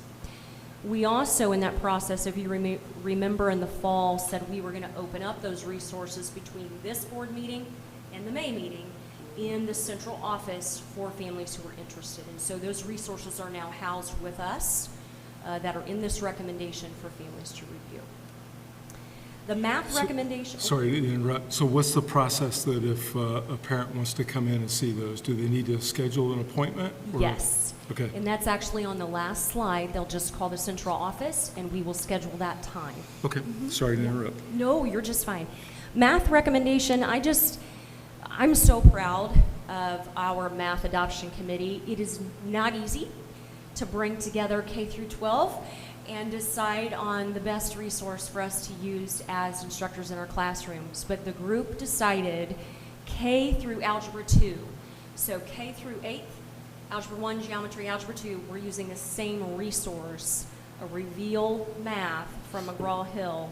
We also, in that process, if you remember in the fall, said we were going to open up those resources between this board meeting and the May meeting in the central office for families who are interested. And so those resources are now housed with us that are in this recommendation for families to review. The math recommendation. Sorry to interrupt. So what's the process that if a parent wants to come in and see those? Do they need to schedule an appointment? Or? Yes. Okay. And that's actually on the last slide. They'll just call the central office and we will schedule that time. Okay. Sorry to interrupt. No, you're just fine. Math recommendation, I'm so proud of our math adoption committee. It is not easy to bring together K through 12 and decide on the best resource for us to use as instructors in our classrooms. But the group decided K through Algebra 2. So K through 8th, Algebra 1, Geometry, Algebra 2, we're using the same resource, a Reveal Math from McGraw-Hill.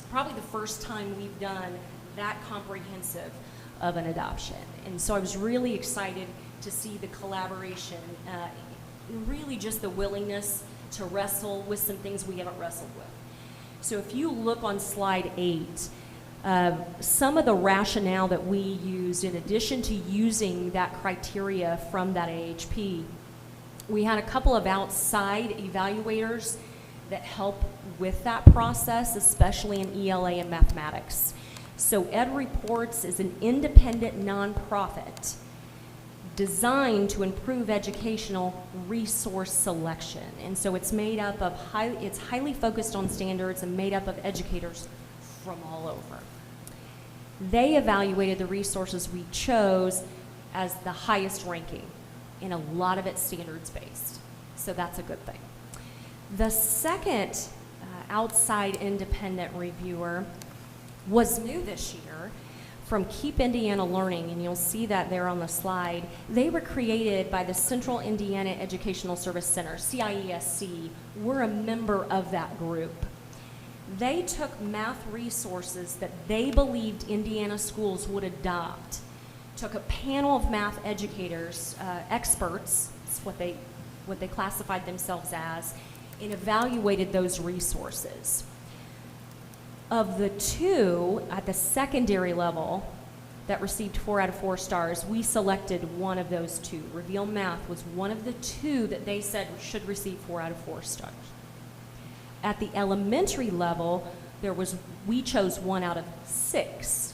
Probably the first time we've done that comprehensive of an adoption. And so I was really excited to see the collaboration, really just the willingness to wrestle with some things we haven't wrestled with. So if you look on slide 8, some of the rationale that we used, in addition to using that criteria from that AHP, we had a couple of outside evaluators that help with that process, especially in ELA and mathematics. So Ed Reports is an independent nonprofit designed to improve educational resource selection. And so it's made up of it's highly focused on standards and made up of educators from all over. They evaluated the resources we chose as the highest ranking, and a lot of it standards-based. So that's a good thing. The second outside independent reviewer was new this year from Keep Indiana Learning, and you'll see that there on the slide. They were created by the Central Indiana Educational Service Center, CIESC. We're a member of that group. They took math resources that they believed Indiana schools would adopt, took a panel of math educators, experts, that's what they classified themselves as, and evaluated those resources. Of the two at the secondary level that received 4 out of 4 stars, we selected one of those two. Reveal Math was one of the two that they said should receive 4 out of 4 stars. At the elementary level, we chose 1 out of 6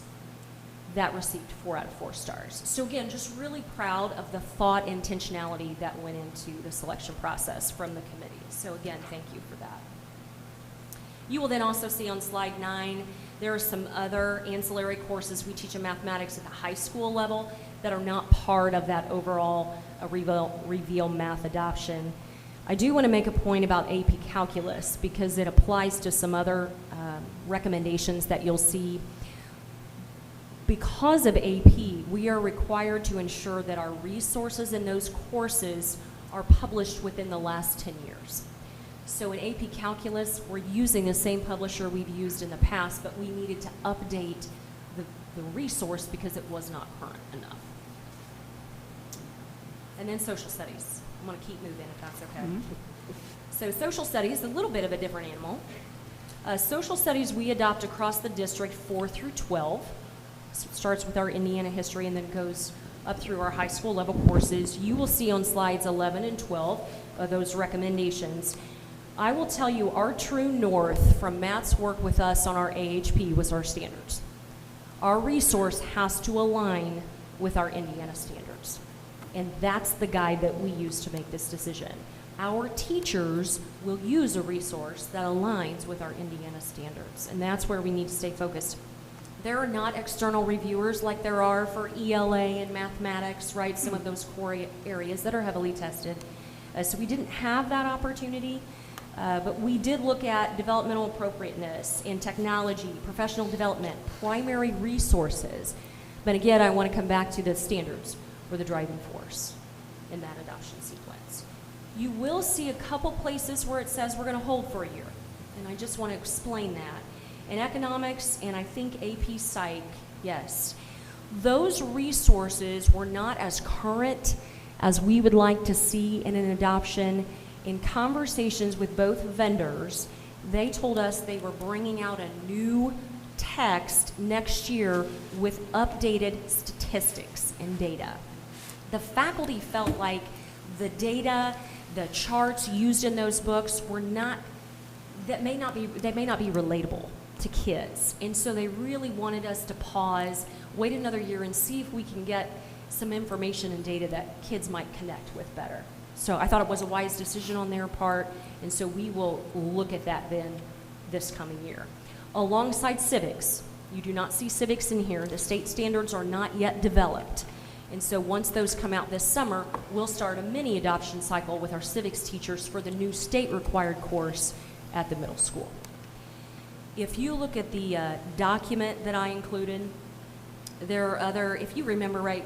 that received 4 out of 4 stars. So again, just really proud of the thought and intentionality that went into the selection process from the committee. So again, thank you for that. You will then also see on slide 9, there are some other ancillary courses we teach in mathematics at the high school level that are not part of that overall Reveal Math adoption. I do want to make a point about AP Calculus because it applies to some other recommendations that you'll see. Because of AP, we are required to ensure that our resources in those courses are published within the last 10 years. So in AP Calculus, we're using the same publisher we've used in the past, but we needed to update the resource because it was not current enough. And then social studies. I'm going to keep moving if that's okay. So social studies, a little bit of a different animal. Social studies we adopt across the district 4 through 12. So it starts with our Indiana history and then goes up through our high school level courses. You will see on slides 11 and 12 those recommendations. I will tell you our true north from Matt's work with us on our AHP was our standards. Our resource has to align with our Indiana standards. And that's the guide that we use to make this decision. Our teachers will use a resource that aligns with our Indiana standards. And that's where we need to stay focused. There are not external reviewers like there are for ELA and mathematics, right? Some of those core areas that are heavily tested. So we didn't have that opportunity. But we did look at developmental appropriateness in technology, professional development, primary resources. But again, I want to come back to the standards were the driving force in that adoption sequence. You will see a couple places where it says we're going to hold for a year. And I just want to explain that. In economics and I think AP Psych, yes. Those resources were not as current as we would like to see in an adoption. In conversations with both vendors, they told us they were bringing out a new text next year with updated statistics and data. The faculty felt like the data, the charts used in those books were not, they may not be relatable to kids. And so they really wanted us to pause, wait another year and see if we can get some information and data that kids might connect with better. So I thought it was a wise decision on their part, and so we will look at that then this coming year. Alongside civics, you do not see civics in here. The state standards are not yet developed. And so once those come out this summer, we'll start a mini adoption cycle with our civics teachers for the new state required course at the middle school. If you look at the document that I included, there are other, if you remember right,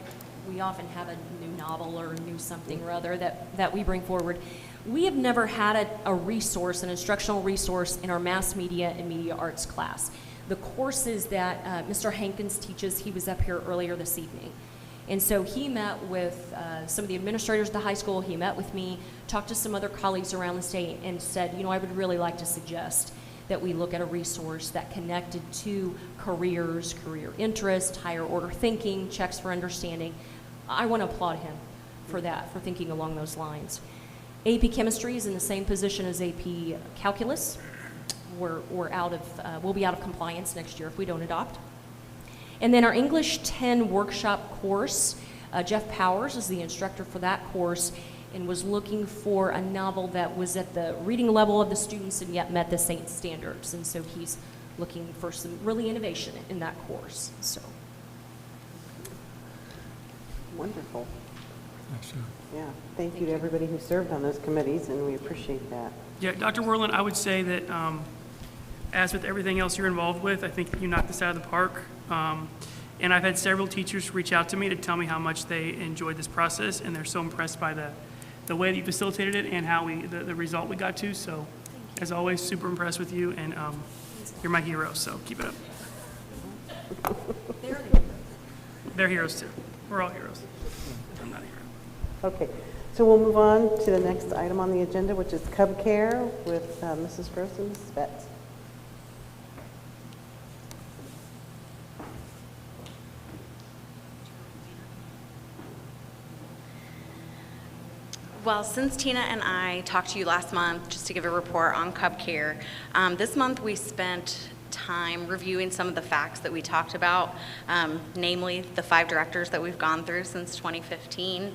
we often have a new novel or a new something or other that we bring forward. We have never had a resource, an instructional resource in our mass media and media arts class. The courses that Mr. Hankins teaches, he was up here earlier this evening. And so he met with some of the administrators at the high school, he met with me, talked to some other colleagues around the state and said, you know, I would really like to suggest that we look at a resource that connected to careers, career interest, higher order thinking, checks for understanding. I want to applaud him for that, for thinking along those lines. AP Chemistry is in the same position as AP Calculus. we'll be out of compliance next year if we don't adopt. And then our English 10 workshop course, Jeff Powers is the instructor for that course and was looking for a novel that was at the reading level of the students and yet met the SAINT standards. And so he's looking for some really innovation in that course. So. Wonderful. Yes, sir. Yeah, thank you to everybody who served on those committees, and we appreciate that. Yeah, Dr. Werland, I would say that as with everything else you're involved with, I think you knocked this out of the park. And I've had several teachers reach out to me to tell me how much they enjoyed this process, and they're so impressed by the way that you facilitated it and how the result we got to. So, as always, super impressed with you, and you're my hero, so keep it up. They're heroes too. We're all heroes. I'm not a hero. Okay, so we'll move on to the next item on the agenda, which is Cub Care with Mrs. Gross and Mrs. Betts. Well, since Tina and I talked to you last month, just to give a report on Cub Care, this month we spent time reviewing some of the facts that we talked about, namely the 5 directors that we've gone through since 2015.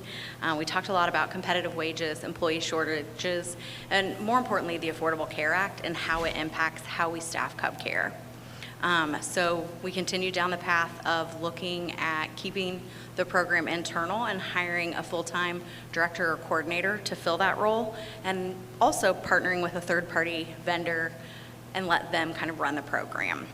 We talked a lot about competitive wages, employee shortages, and more importantly, the Affordable Care Act and how it impacts how we staff Cub Care. So we continue down the path of looking at keeping the program internal and hiring a full-time director or coordinator to fill that role, and also partnering with a third-party vendor and let them kind of run the program.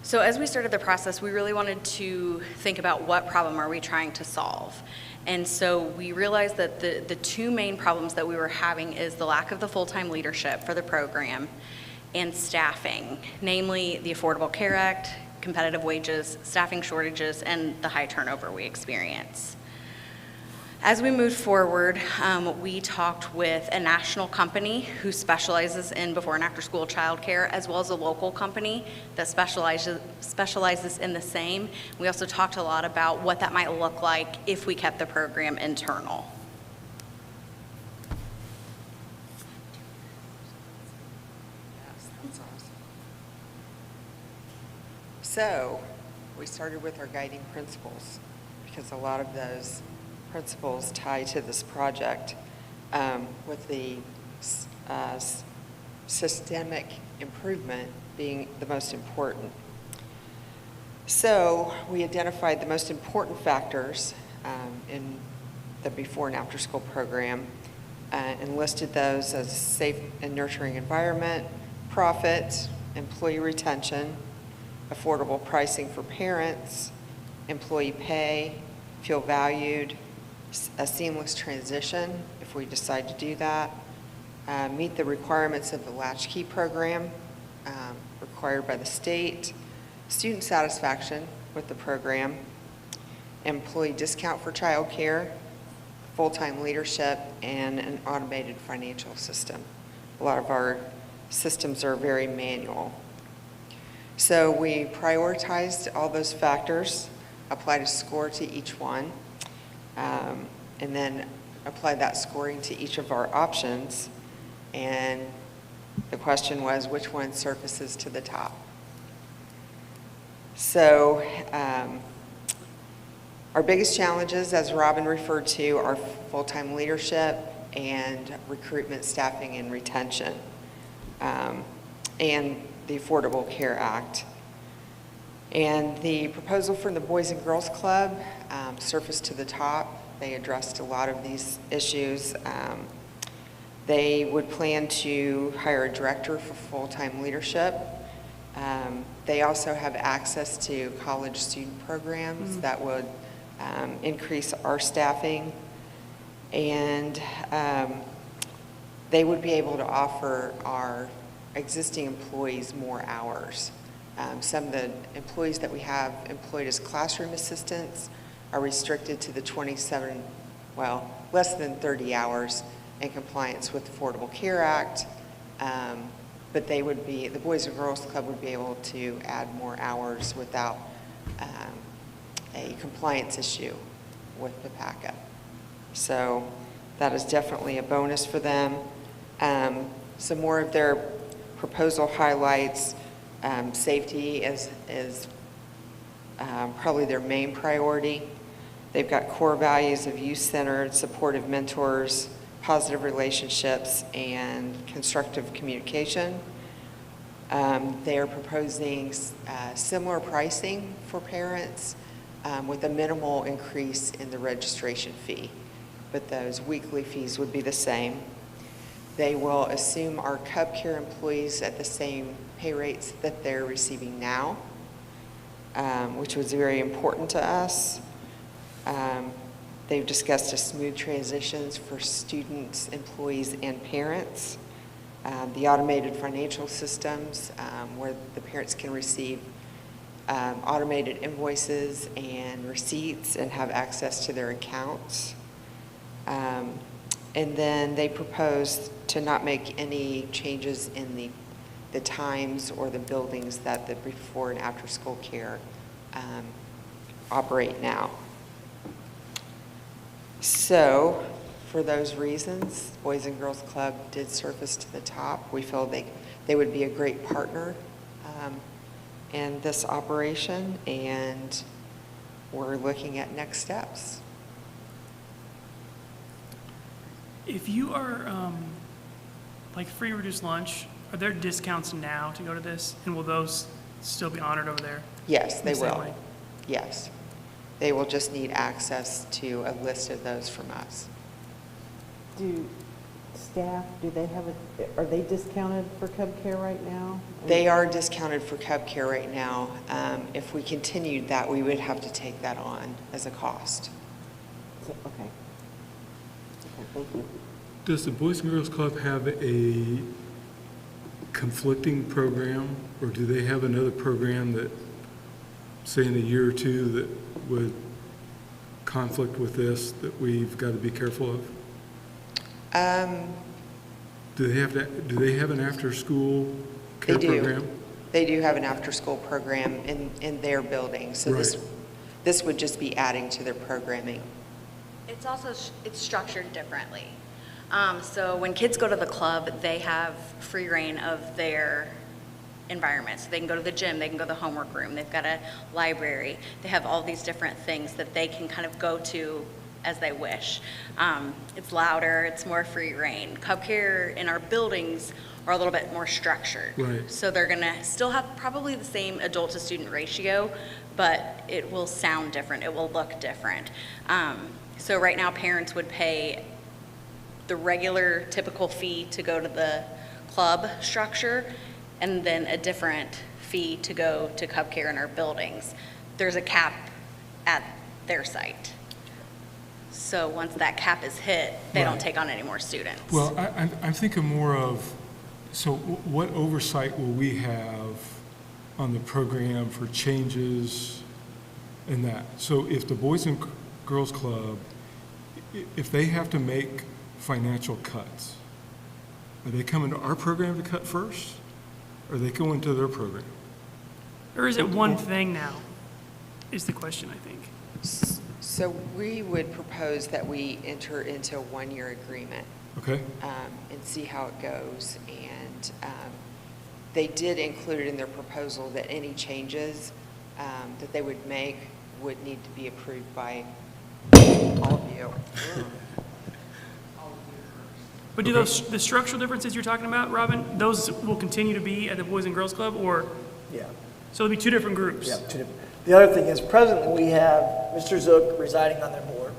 So as we started the process, we really wanted to think about what problem are we trying to solve. And so we realized that the 2 main problems that we were having is the lack of the full-time leadership for the program and staffing, namely the Affordable Care Act, competitive wages, staffing shortages, and the high turnover we experience. As we moved forward, we talked with a national company who specializes in before and after school childcare, as well as a local company that specializes in the same. We also talked a lot about what that might look like if we kept the program internal. So we started with our guiding principles because a lot of those principles tie to this project, with the systemic improvement being the most important. So we identified the most important factors in the before and after school program and listed those as safe and nurturing environment, profit, employee retention, affordable pricing for parents, employee pay, feel valued, a seamless transition if we decide to do that, meet the requirements of the Latchkey program required by the state, student satisfaction with the program, employee discount for childcare, full-time leadership, and an automated financial system. A lot of our systems are very manual. So we prioritized all those factors, applied a score to each one, and then applied that scoring to each of our options. And the question was, which one surfaces to the top? So our biggest challenges, as Robin referred to, are full-time leadership and recruitment, staffing, and retention, and the Affordable Care Act. And the proposal from the Boys and Girls Club surfaced to the top. They addressed a lot of these issues. They would plan to hire a director for full-time leadership. They also have access to college student programs that would increase our staffing. And they would be able to offer our existing employees more hours. Some of the employees that we have employed as classroom assistants are restricted to the 27, well, less than 30 hours in compliance with the Affordable Care Act, but they would be, the Boys and Girls Club would be able to add more hours without a compliance issue with the PACA. So that is definitely a bonus for them. Some more of their proposal highlights safety as probably their main priority. They've got core values of youth-centered, supportive mentors, positive relationships, and constructive communication. They are proposing similar pricing for parents with a minimal increase in the registration fee, but those weekly fees would be the same. They will assume our Cub Care employees at the same pay rates that they're receiving now, which was very important to us. They've discussed a smooth transitions for students, employees, and parents. The automated financial systems where the parents can receive automated invoices and receipts and have access to their accounts. And then they propose to not make any changes in the times or the buildings that the before and after school care operate now. So for those reasons, Boys and Girls Club did surface to the top. We feel they would be a great partner in this operation, and we're looking at next steps. If you are, like free reduced lunch, are there discounts now to go to this? And will those still be honored over there? Yes, they The same will. way? Yes. They will just need access to a list of those from us. Do staff, are they discounted for Cub Care right now? They are discounted for Cub Care right now. If we continued that, we would have to take that on as a cost. Okay. Thank you. Does the Boys and Girls Club have a conflicting program, or do they have another program that, say in a year or two, that would conflict with this that we've got to be careful of? Do they have an after-school care program? They do have an after-school program in their building. So Right. this would just be adding to their programming. It's also, it's structured differently. So when kids go to the club, they have free reign of their environment. So they can go to the gym, they can go to the homework room, they've got a library. They have all these different things that they can kind of go to as they wish. It's louder, it's more free reign. Cub Care in our buildings are a little bit more structured. Right. So they're gonna still have probably the same adult to student ratio, but it will sound different, it will look different. So right now parents would pay the regular typical fee to go to the club structure, and then a different fee to go to Cub Care in our buildings. There's a cap at their site. So once that cap is hit, they don't Right. take on any more students. Well, I'm thinking more of, so what oversight will we have on the program for changes in that? So if the Boys and Girls Club, if they have to make financial cuts, are they coming to our program to cut first? Or are they going to their program? Or is it one thing now, is the question, I think. So we would propose that we enter into a one-year agreement. Okay. And see how it goes. And they did include it in their proposal that any changes that they would make would need to be approved by all of you. But do those, the structural differences you're talking about, Robin, those will continue to be at the Boys and Girls Club, or? Yeah. So there'll be two different groups? Yeah, two different. The other thing is, presently, we have Mr. Zook residing on their board.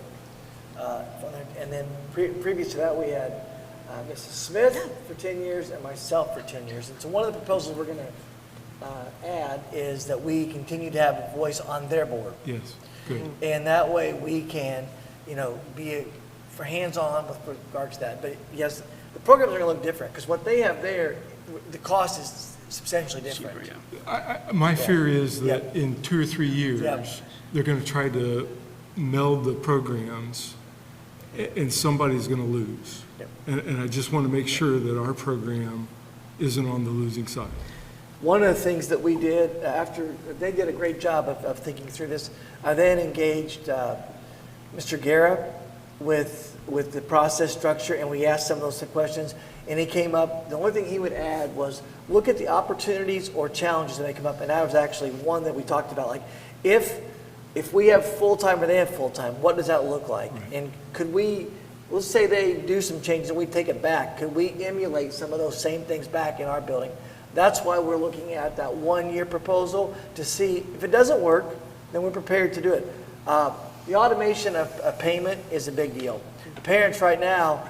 And then previous to that, we had Mrs. Smith for 10 years and myself for 10 years. And so one of the proposals we're going to add is that we continue to have a voice on their board. Yes, good. And that way we can, be for hands-on with regards to that. But yes, the programs are going to look different because what they have there, the cost is substantially different. My fear is that in 2 or 3 years, they're going to try to meld the programs, and somebody's going to lose. And I just want to make sure that our program isn't on the losing side. One of the things that we did after, they did a great job of thinking through this, I then engaged Mr. Guerra with with the process structure, and we asked some of those questions, and he came up, the only thing he would add was, look at the opportunities or challenges that may come up, and that was actually one that we talked about, like, if we have full-time or they have full-time, what does that look like? And could we, let's say they do some changes and we take it back, could we emulate some of those same things back in our building? That's why we're looking at that one-year proposal to see if it doesn't work, then we're prepared to do it. The automation of payment is a big deal. The parents right now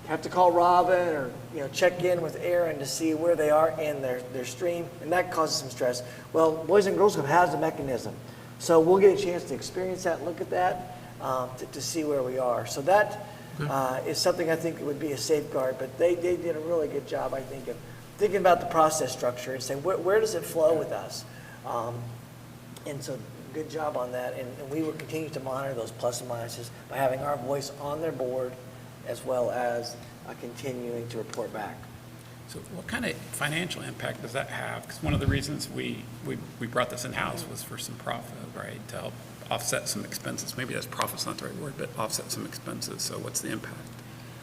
have to call Robin or check in with Aaron to see where they are in their stream, and that causes some stress. Well, Boys and Girls Club has a mechanism, so we'll get a chance to experience that, look at that, to see where we are. So that is something I think would be a safeguard, but they did a really good job, I think, of thinking about the process structure and saying, where does it flow with us? And so good job on that, and we will continue to monitor those plus and minuses by having our voice on their board as well as continuing to report back. So what kind of financial impact does that have? Because one of the reasons we brought this in-house was for some profit, right? To help offset some expenses. Maybe that's profit's not the right word, but offset some expenses. So what's the impact?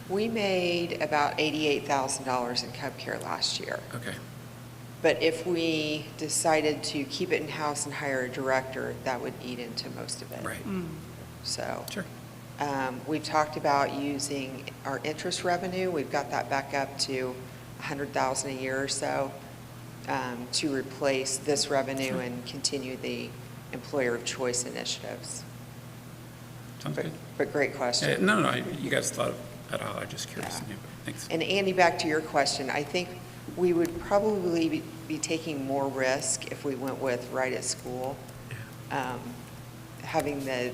We made about $88,000 in Cub Care last year. Okay. But if we decided to keep it in-house and hire a director, that would eat into most of it. Right. So. Sure. We've talked about using our interest revenue. We've got that back up to $100,000 a year or so to replace this revenue and continue the employer of choice initiatives. Sounds good. But great question. No, you guys thought of that all. I'm just curious. Yeah. Thanks. And Andy, back to your question, I think we would probably be taking more risk if we went with Right at School. Having the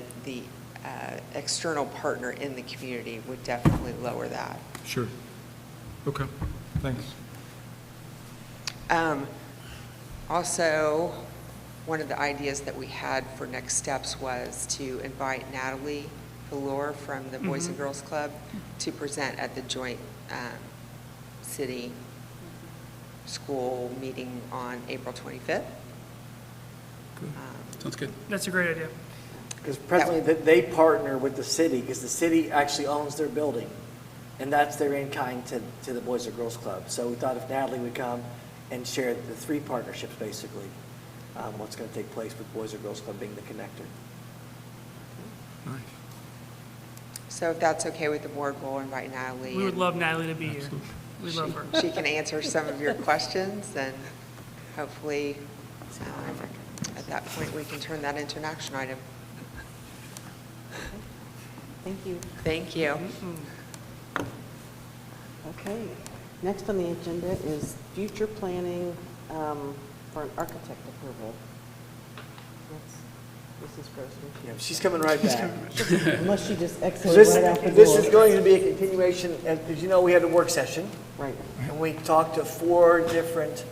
external partner in the community would definitely lower that. Sure. Okay, thanks. Also, one of the ideas that we had for next steps was to invite Natalie Velour from the Boys and Girls Club to present at the joint city school meeting on April 25th. Sounds good. That's a great idea. Because presently they partner with the city, because the city actually owns their building, and that's their in-kind to the Boys and Girls Club. So we thought if Natalie would come and share the three partnerships, basically, what's going to take place with Boys and Girls Club being the connector. Nice. So if that's okay with the board, we'll invite Natalie. We would love Natalie to be here. We love her. She can answer some of your questions, and hopefully at that point we can turn that into an action item. Thank you. Thank you. Okay. Next on the agenda is future planning for an architect approval. That's Mrs. Grossman. Yeah, she's coming right back. Unless she just exits right out the door. This is going to be a continuation, as you know, we had a work session. Right. And we talked to 4 different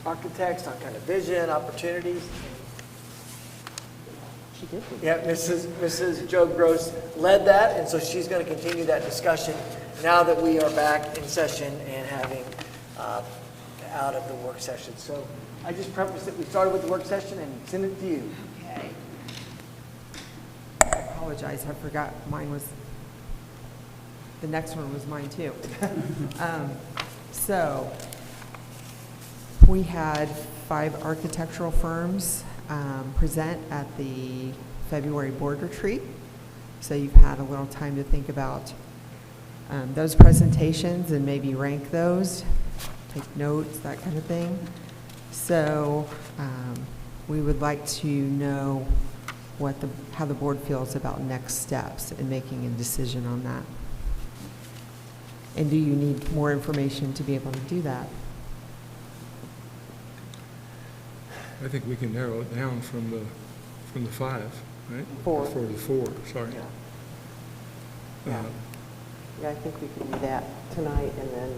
architects on kind of vision, opportunities. She did. Yeah, Mrs. Jo Gross led that, and so she's going to continue that discussion now that we are back in session and having out of the work session. So I just prefaced that we started with the work session and send it to you. Okay. I apologize, I forgot mine was, the next one was mine too. So we had 5 architectural firms present at the February board retreat. So you've had a little time to think about those presentations and maybe rank those, take notes, that kind of thing. So we would like to know how the board feels about next steps and making a decision on that. And do you need more information to be able to do that? I think we can narrow it down from the 5, right? 4. Or the 4, sorry. Yeah. Yeah, I think we can do that tonight, and then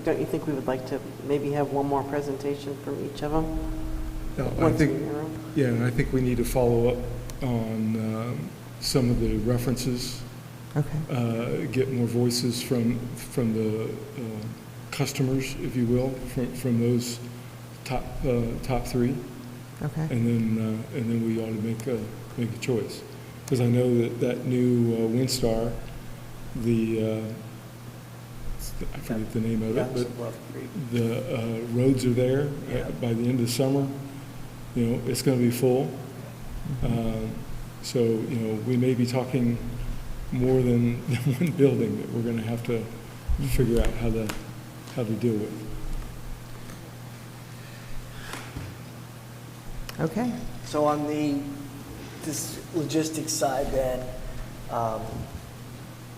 don't you think we would like to maybe have one more presentation from each of them? And I think we need to follow up on some of the references. Okay. Get more voices from the customers, if you will, from those top 3. Okay. And then we ought to make a choice, because I know that new WinStar I forget the name of it, but the roads are there. By the end of summer, it's going to be full. So, we may be talking more than one building that we're going to have to figure out how to deal with. Okay. So on this logistics side then,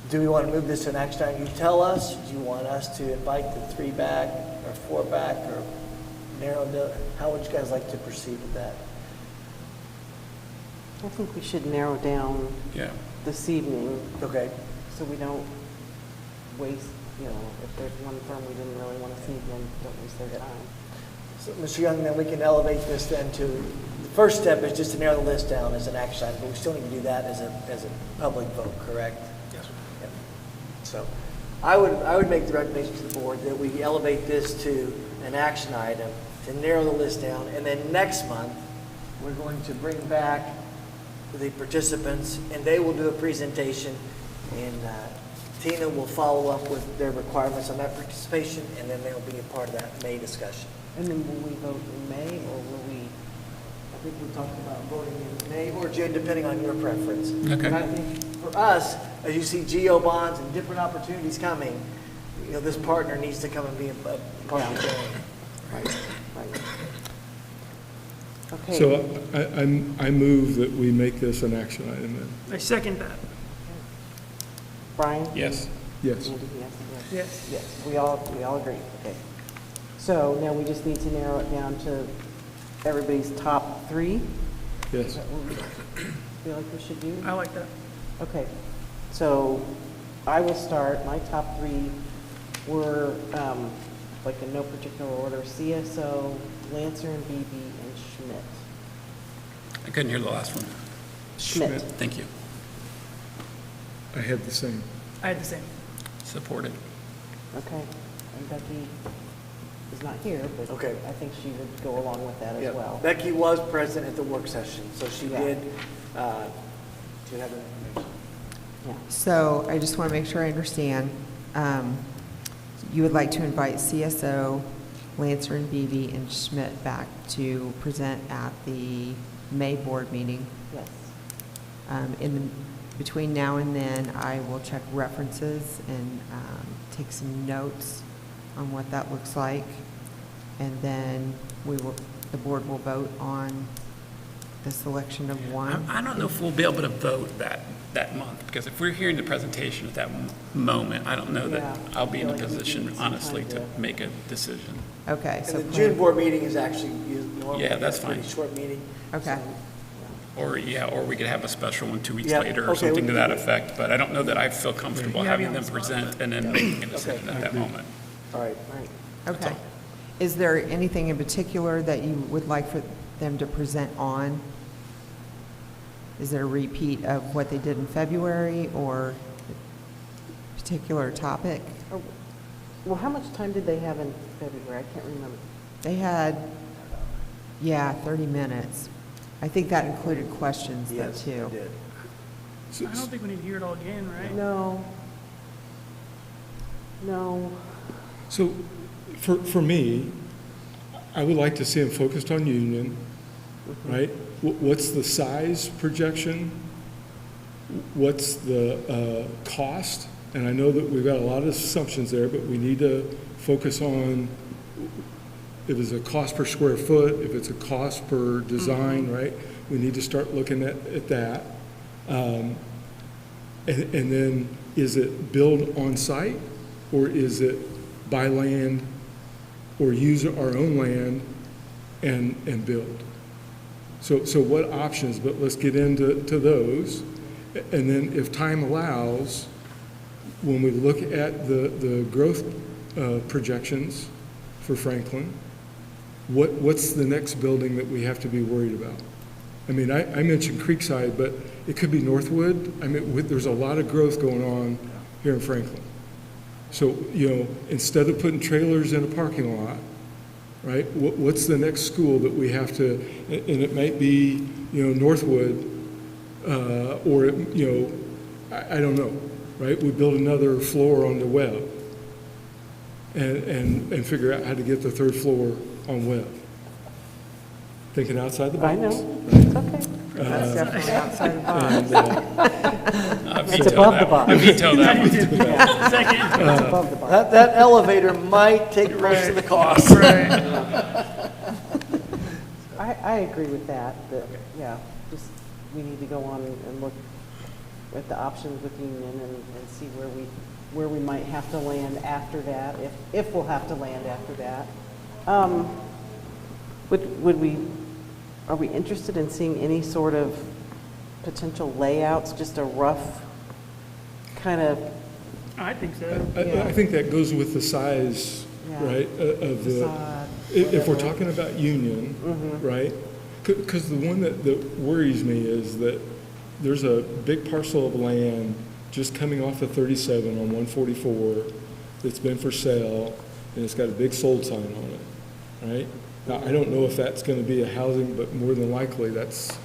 do we want to move this to an action item? You tell us, do you want us to invite the 3 back or 4 back or narrow down? How would you guys like to proceed with that? I think we should narrow down this evening. Okay. So we don't waste, if there's one firm we didn't really want to see, then don't waste their time. So, Mr. Young, then we can elevate this then to, the first step is just to narrow the list down as an action item, but we still need to do that as a public vote, correct? Yes. Yep. So I would make the recommendation to the board that we elevate this to an action item to narrow the list down, and then next month, we're going to bring back the participants, and they will do a presentation, and Tina will follow up with their requirements on that participation, and then they'll be a part of that May discussion. And then will we vote in May, or will we? I think we talked about voting in May or June, depending on your preference. Okay. And I think for us, as you see GO bonds and different opportunities coming, this partner needs to come and be a part of the game. Right. Okay. So I move that we make this an action item then. I second that. Brian? Yes. Yes. Andy, yes. Yes. Yes, we all agree, okay. So now we just need to narrow it down to everybody's top 3? Yes. Is that what we feel like we should do? I like that. Okay, so I will start. My top 3 were, like in no particular order, CSO, Lancer and BB, and Schmidt. I couldn't hear the last one. Schmidt. Thank you. I had the same. I had the same. Supported. Okay, and Becky is not here, but Okay. I think she would go along with that Yeah. as well. Becky was present at the work session, so she Yeah. did have information. Yeah. So I just want to make sure I understand. You would like to invite CSO, Lancer and Beebe, and Schmidt back to present at the May board meeting. Yes. Between now and then, I will check references and take some notes on what that looks like. And then the board will vote on the selection of one. I don't know if we'll be able to vote that month, because if we're hearing the presentation at that moment, I don't know that I'll be in a position, honestly, to make a decision. Okay. And So the June board meeting is actually normally Yeah, that's a pretty fine. short meeting. Okay. Or we could have a special one 2 weeks Yeah, later or okay, something we to can that do that. effect, but I don't know that I feel comfortable Yeah, having yeah. them present and then making a decision at that moment. All right. Okay. Is there anything in particular that you would like for them to present on? Is there a repeat of what they did in February or a particular topic? Well, how much time did they have in February? I can't remember. They had, 30 minutes. I think that included questions though, Yes, too. it did. I don't think we need to hear it all again, right? No. So for me, I would like to see them focused on union, right? What's the size projection? What's the cost? And I know that we've got a lot of assumptions there, but we need to focus on if it's a cost per square foot, if it's a cost per design, right? We need to start looking at that. And then, is it build on site, or is it buy land or use our own land and build? So what options, but let's get into those. And then if time allows, when we look at the growth projections for Franklin, what's the next building that we have to be worried about? I mean, I mentioned Creekside, but it could be Northwood. I mean, there's a lot of growth going on here in Franklin. So, instead of putting trailers in a parking lot, right, what's the next school that we have to, and it might be, Northwood, or, I don't know, right? We build another floor on the web and figure out how to get the third floor on web. Thinking outside the box. I know. Right? It's okay. That's definitely outside the box. And, It's above the box. I veto that one. Yeah. Second. It's above the box. That elevator might take most of the cost. I agree with that, yeah, just, we need to go on and look at the options with Union and see where we might have to land after that, if we'll have to land after that. Are we interested in seeing any sort of potential layouts, just a rough kind of? I think so. I think that goes with the size, Yeah. right, of the, Facade, if we're whatever. talking about Union, Mhm. right? Because the one that worries me is that there's a big parcel of land just coming off of 37 on 144 that's been for sale, and it's got a big sold sign on it, right? Now, I don't know if that's going to be a housing, but more than likely, that's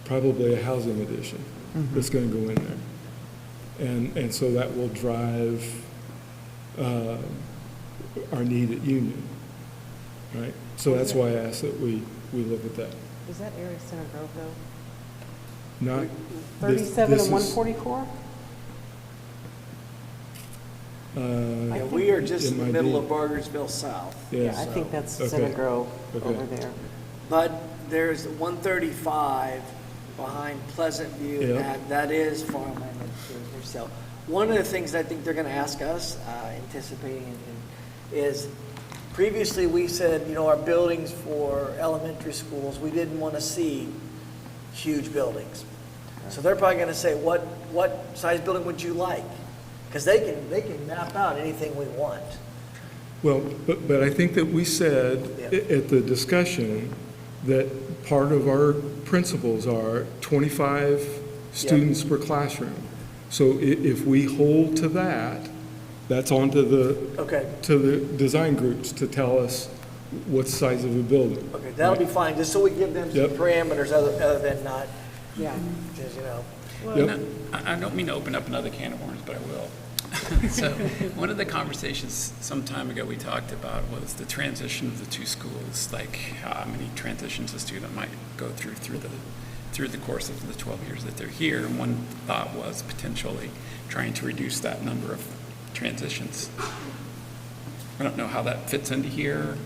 probably a housing addition that's going to go in there. And so that will drive our need at Union, right? So that's why I asked that we look at that. Is that area Center Grove though? Not. 37 this and is, 144? Yeah, we are just in the middle of Bargersville South. Yeah, I think that's Center Grove over there. But there's 135 behind Pleasant View, Yeah. that is farmland for sale. One of the things I think they're going to ask us, anticipating, is previously we said, our buildings for elementary schools, we didn't want to see huge buildings. So they're probably going to say, what size building would you like? Because they can map out anything we want. well, but I think that we said at the discussion that part of our principles are 25 students per classroom. So if we hold to that, that's on to the design groups to tell us what size of a building. Okay, that'll be fine, just so we give them some parameters other than not, Yeah. just, Well, I don't mean to open up another can of worms, but I will. So one of the conversations some time ago we talked about was the transition of the two schools, like how many transitions a student might go through the course of the 12 years that they're here. And one thought was potentially trying to reduce that number of transitions. I don't know how that fits into here.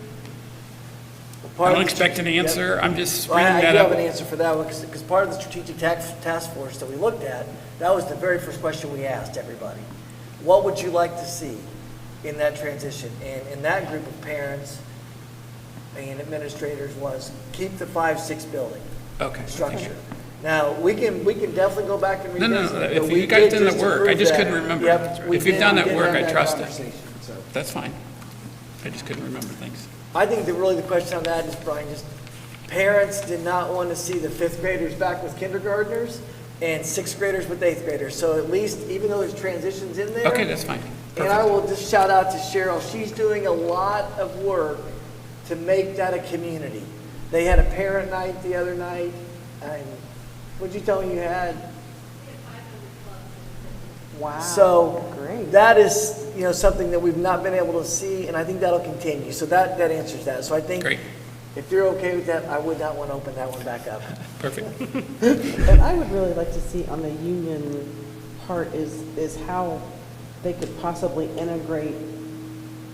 I don't expect an answer. I'm just bringing I that do up. have an answer for that one, because part of the strategic task force that we looked at, that was the very first question we asked everybody. What would you like to see in that transition? And in that group of parents and administrators was keep the 5-6 building structure. Now, we can definitely go back and revisit it. If but we you guys did done that work, I approve just that. couldn't remember. Yep, we If you've did- done we that did work, have I that trust it. conversation, so. That's fine. I just couldn't remember things. I think that really the question on that is, Brian, just parents did not want to see the 5th graders back with kindergartners and 6th graders with 8th graders. So at least, even though there's transitions in there. Okay, that's fine. And I will just shout out to Cheryl. She's doing a lot of work to make that a community. They had a parent night the other night. And what'd you tell me you had? Wow. So great. that is, something that we've not been able to see, and I think that'll continue. So that answers that. So I think if you're okay with that, I would not want to open that one back up. Perfect. And I would really like to see on the Union part is how they could possibly integrate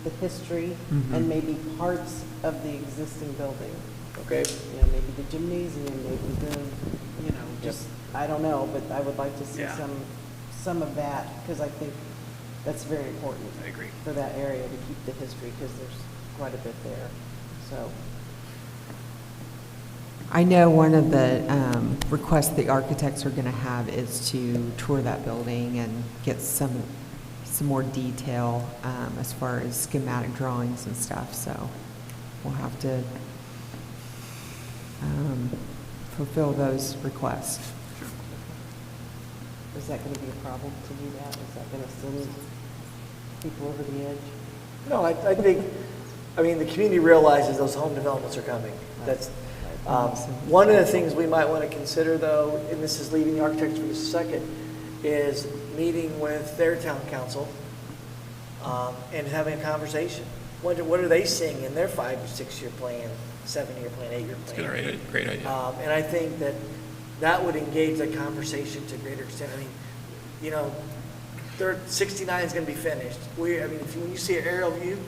the history and maybe parts of the existing building. Okay. Maybe the gymnasium, maybe the, just, I don't know, but I would like to see some of that, because I think that's very important. I agree. For that area to keep the history, because there's quite a bit there, so. I know one of the requests the architects are going to have is to tour that building and get some more detail as far as schematic drawings and stuff. So we'll have to fulfill those requests. Is that going to be a problem to do that? Is that going to send people over the edge? No, I think, the community realizes those home developments are coming. That's one of the things we might want to consider, though, and this is leaving the architects for just a second, is meeting with their town council and having a conversation. What are they seeing in their 5 or 6 year plan, 7-year plan, 8-year plan? It's a great idea. And I think that would engage that conversation to a greater extent. I mean, you know, 69 is going to be finished. When you see an aerial view,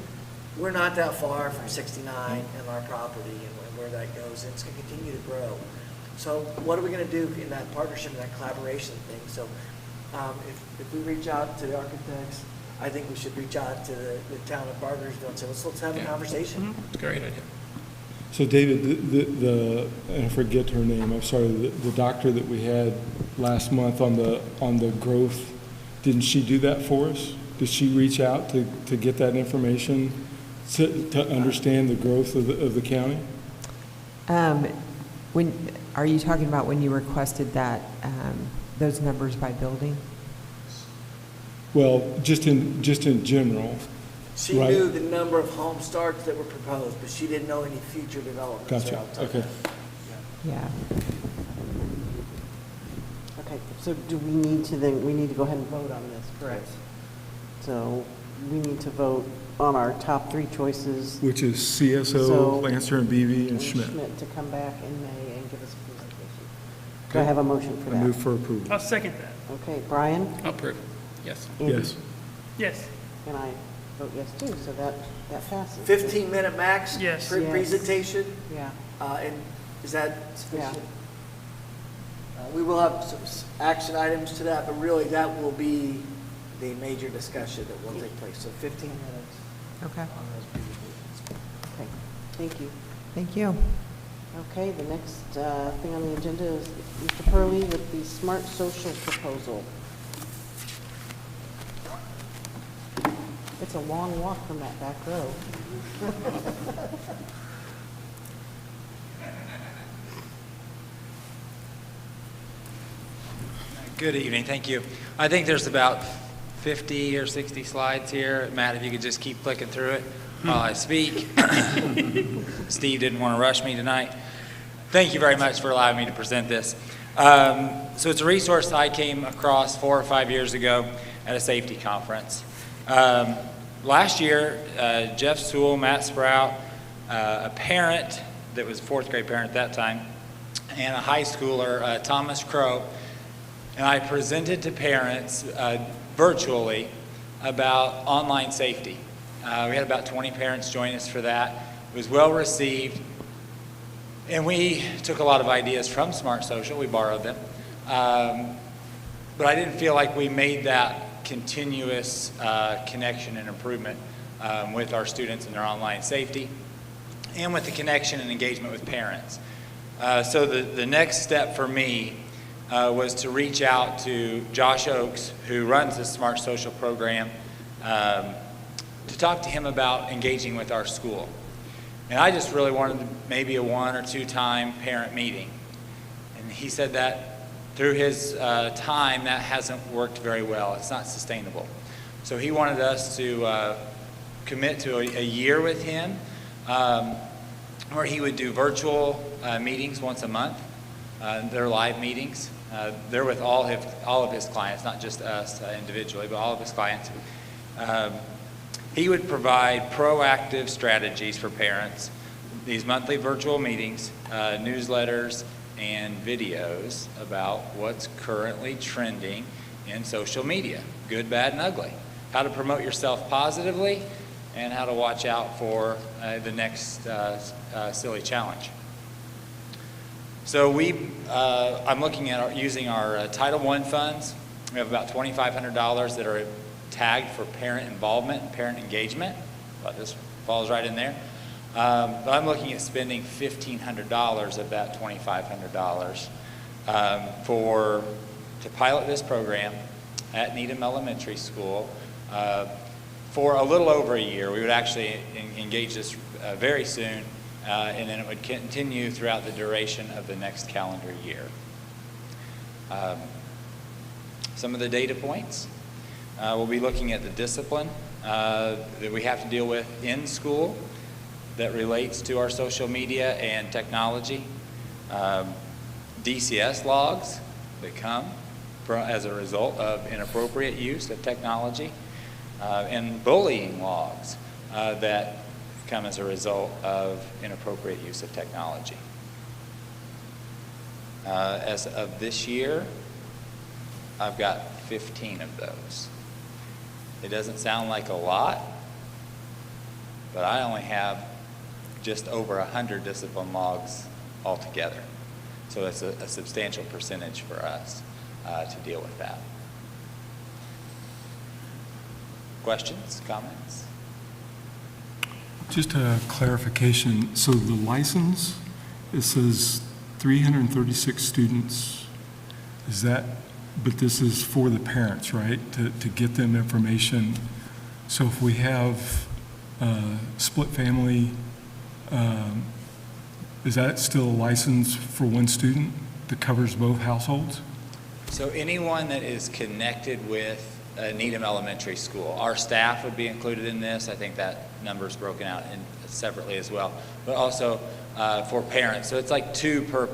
we're not that far from 69 and our property and where that goes. And it's going to continue to grow. So what are we going to do in that partnership, in that collaboration thing? So if we reach out to the architects, I think we should reach out to the town of Bargersville and say, let's have a conversation. It's a great idea. So David, and I forget her name, I'm sorry, the doctor that we had last month on the growth, didn't she do that for us? Did she reach out to get that information to understand the growth of the county? Are you talking about when you requested that, those numbers by building? Well, just in general. She right? knew the number of home starts that were proposed, but she didn't know any future developments. Gotcha, okay. Yeah. Okay, so do we need to go ahead and vote on this, correct? So we need to vote on our top 3 choices. Which is CSO, Lancer and Beebe, and Schmidt. Schmidt to come back in May and give us a presentation. Do I have a motion for that? I move for approval. I'll second that. Okay, Brian? I'll approve. Yes. Andy? Yes. Yes. And I vote yes too, so that passes. 15-minute max Yes. presentation? Yeah. And is that sufficient? We will have some action items to that, but really that will be the major discussion that will take place. So 15 minutes. Okay. On those presentations. Okay, thank you. Thank you. Okay, the next thing on the agenda is Mr. Purley with the Smart Social proposal. It's a long walk from that back row. Good evening, thank you. I think there's about 50 or 60 slides here. Matt, if you could just keep flicking through it while I speak. Steve didn't want to rush me tonight. Thank you very much for allowing me to present this. So it's a resource I came across 4 or 5 years ago at a safety conference. Last year, Jeff Sewell, Matt Sprout, a parent that was a 4th grade parent at that time, and a high schooler, Thomas Crow, and I presented to parents virtually about online safety. We had about 20 parents join us for that. It was well received, and we took a lot of ideas from Smart Social. We borrowed them, but I didn't feel like we made that continuous connection and improvement with our students and their online safety, and with the connection and engagement with parents. So the next step for me was to reach out to Josh Oakes, who runs the Smart Social program, to talk to him about engaging with our school. And I just really wanted maybe a 1 or 2 time parent meeting. And he said that through his time, that hasn't worked very well. It's not sustainable. So he wanted us to commit to a year with him, where he would do virtual meetings once a month. They're live meetings. They're with all of his clients, not just us individually, but all of his clients. He would provide proactive strategies for parents, these monthly virtual meetings, newsletters, and videos about what's currently trending in social media, good, bad, and ugly. How to promote yourself positively, and how to watch out for the next silly challenge. So I'm looking at using our Title I funds. We have about $2,500 that are tagged for parent involvement and parent engagement. This falls right in there. But I'm looking at spending $1,500 of that $2,500 to pilot this program at Needham Elementary School for a little over a year. We would actually engage this very soon. And then it would continue throughout the duration of the next calendar year. Some of the data points. We'll be looking at the discipline that we have to deal with in school that relates to our social media and technology. DCS logs that come as a result of inappropriate use of technology, and bullying logs that come as a result of inappropriate use of technology. As of this year, I've got 15 of those. It doesn't sound like a lot, but I only have just over 100 discipline logs altogether. So it's a substantial percentage for us to deal with that. Questions, comments? Just a clarification. So the license, it says 336 students. Is that, but this is for the parents, right? To get them information. So if we have split family, is that still a license for one student that covers both households? So anyone that is connected with Needham Elementary School, our staff would be included in this. I think that number is broken out separately as well, but also for parents. So it's like 2 per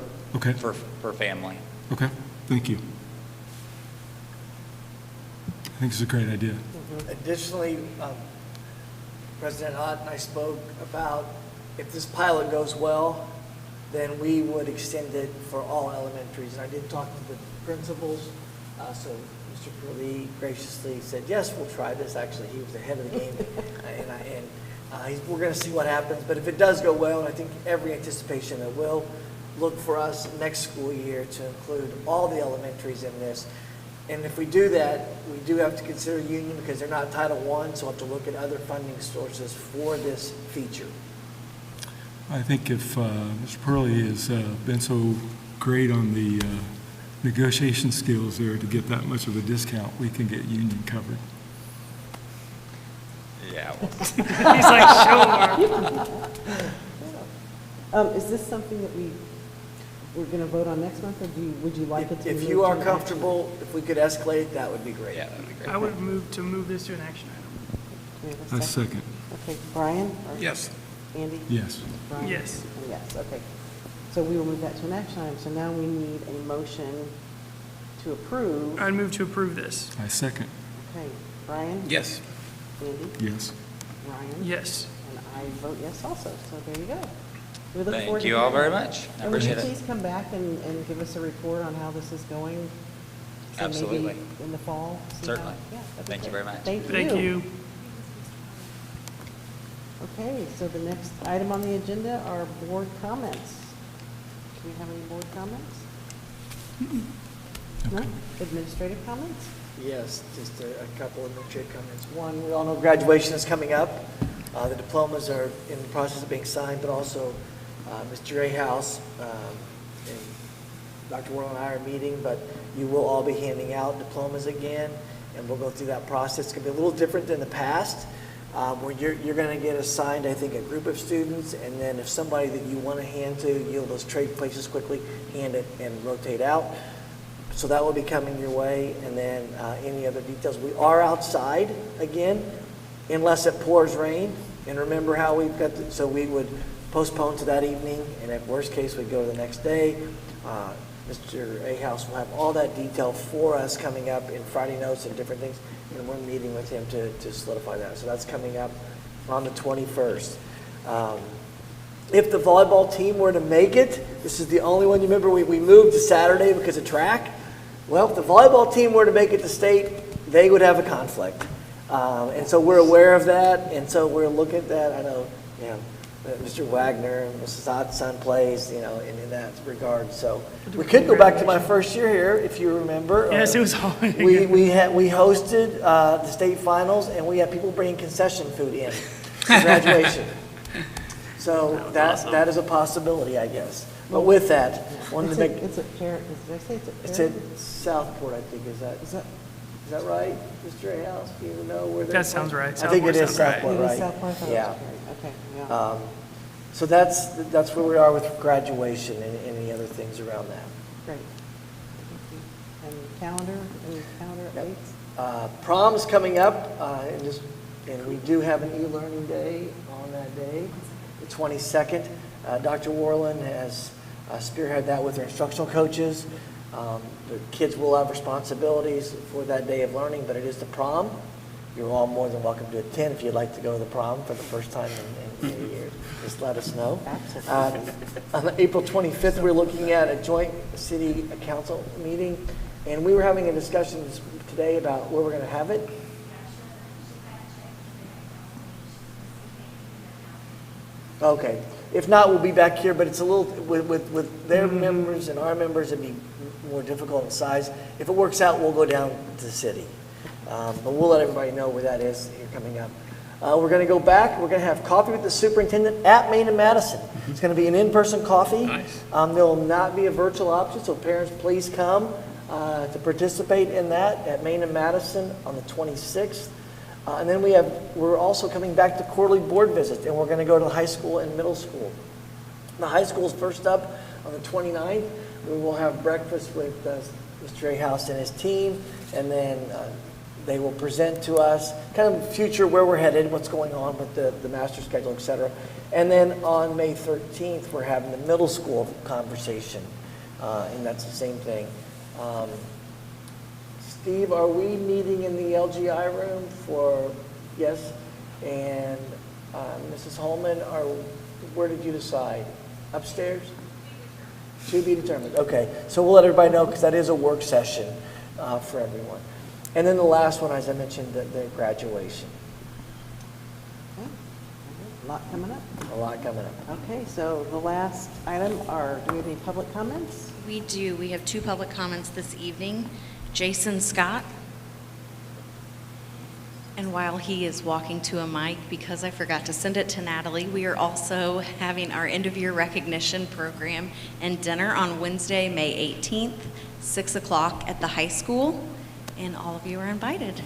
family. Okay, thank you. I think it's a great idea. Additionally, President Ott and I spoke about if this pilot goes well, then we would extend it for all elementaries. And I did talk to the principals, so Mr. Curley graciously said, yes, we'll try this. Actually, he was ahead of the game, we're going to see what happens. But if it does go well, and I think every anticipation it will, look for us next school year to include all the elementaries in this. And if we do that, we do have to consider union because they're not Title I, so we'll have to look at other funding sources for this feature. I think if Mr. Purley has been so great on the negotiation skills there to get that much of a discount, we can get union covered. Yeah. He's like, sure. Is this something that we're going to vote on next month, or would you like it to be If moved you are to an comfortable, if we could escalate it, that would be great. Yeah, that would be great. I would move this to an action item. action? Do we have I second. Okay, Brian? Or Yes. Andy? Yes. Brian? Yes. And yes, okay. So we will move that to an action item. So now we need a motion to approve. I'd move to approve this. I second. Okay, Brian? Yes. Andy? Yes. Ryan? Yes. And I vote yes also, so there you go. We look forward Thank to you all hearing very that. much. I And would you appreciate it. please come back and give us a report on how this is going? So maybe Absolutely. in the fall? see how- Certainly. Yeah, that'd be Thank you great. very much. Thank you. Okay, so the next item on the agenda are board comments. Do we have any board comments? No? Administrative comments? Yes, just a couple of administrative comments. One, we all know graduation is coming up. The diplomas are in the process of being signed, but also Mr. Ahaus and Dr. Warren and I are meeting, but you will all be handing out diplomas again, and we'll go through that process. It's going to be a little different than the past, where you're going to get assigned, I think, a group of students, and then if somebody that you want to hand to, you'll just trade places quickly, hand it, and rotate out. So that will be coming your way, and then any other details. We are outside again, unless it pours rain. And remember how we've got, so we would postpone to that evening, and at worst case, we'd go to the next day. Mr. Ahaus will have all that detail for us coming up in Friday notes and different things, and we're meeting with him to solidify that. So that's coming up on the 21st. If the volleyball team were to make it, this is the only one, you remember we moved to Saturday because of track? Well, if the volleyball team were to make it to state, they would have a conflict. And so we're aware of that, and so we're looking at that. I know, Mr. Wagner and Mrs. Ott's son plays, in that regard. So we could go back to my first year here, if you remember. Yes, it was hard. We hosted the state finals, and we had people bringing concession food in for graduation. So that is a possibility, I guess. But with that, wanted to make. It's at Parent, did I say it's at Parent? It's at Southport, I think. Is that right, Mr. Ahaus? Do you know where That sounds right. I think it is Southport, It right? is Southport, I thought it was Yeah. Parent. Okay, yeah. So that's where we are with graduation and any other things around that. Great. Thank you. And calendar, any calendar updates? Prom's coming up, and we do have an e-learning day on that day, the 22nd. Dr. Warland has spearheaded that with our instructional coaches. The kids will have responsibilities for that day of learning, but it is the prom. You're all more than welcome to attend if you'd like to go to the prom for the first time in 8 years. Just let us know. On April 25th, we're looking at a joint city council meeting, and we were having a discussion today about where we're going to have it. Okay. If not, we'll be back here, but it's a little, with their members and our members, it'd be more difficult in size. If it works out, we'll go down to the city. But we'll let everybody know where that is here coming up. We're going to go back. We're going to have coffee with the superintendent at Main and Madison. It's going to be an in-person coffee. Nice. There will not be a virtual option, so parents, please come to participate in that at Main and Madison on the 26th. And then we're also coming back to quarterly board visits, and we're going to go to the high school and middle school. The high school is first up on the 29th. We will have breakfast with Mr. Ahaus and his team, and then they will present to us kind of future where we're headed, what's going on with the master schedule, et cetera. And then on May 13th, we're having the middle school conversation, and that's the same thing. Steve, are we meeting in the LGI room for, yes? And Mrs. Holman, where did you decide? Upstairs? To be determined. Okay, so we'll let everybody know because that is a work session for everyone. And then the last one, as I mentioned, the graduation. Okay. A lot coming up. A lot coming up. Okay, so the last item do we have any public comments? We do. We have 2 public comments this evening. Jason Scott. And while he is walking to a mic, because I forgot to send it to Natalie, we are also having our end-of-year recognition program and dinner on Wednesday, May 18th, 6 o'clock at the high school, and all of you are invited.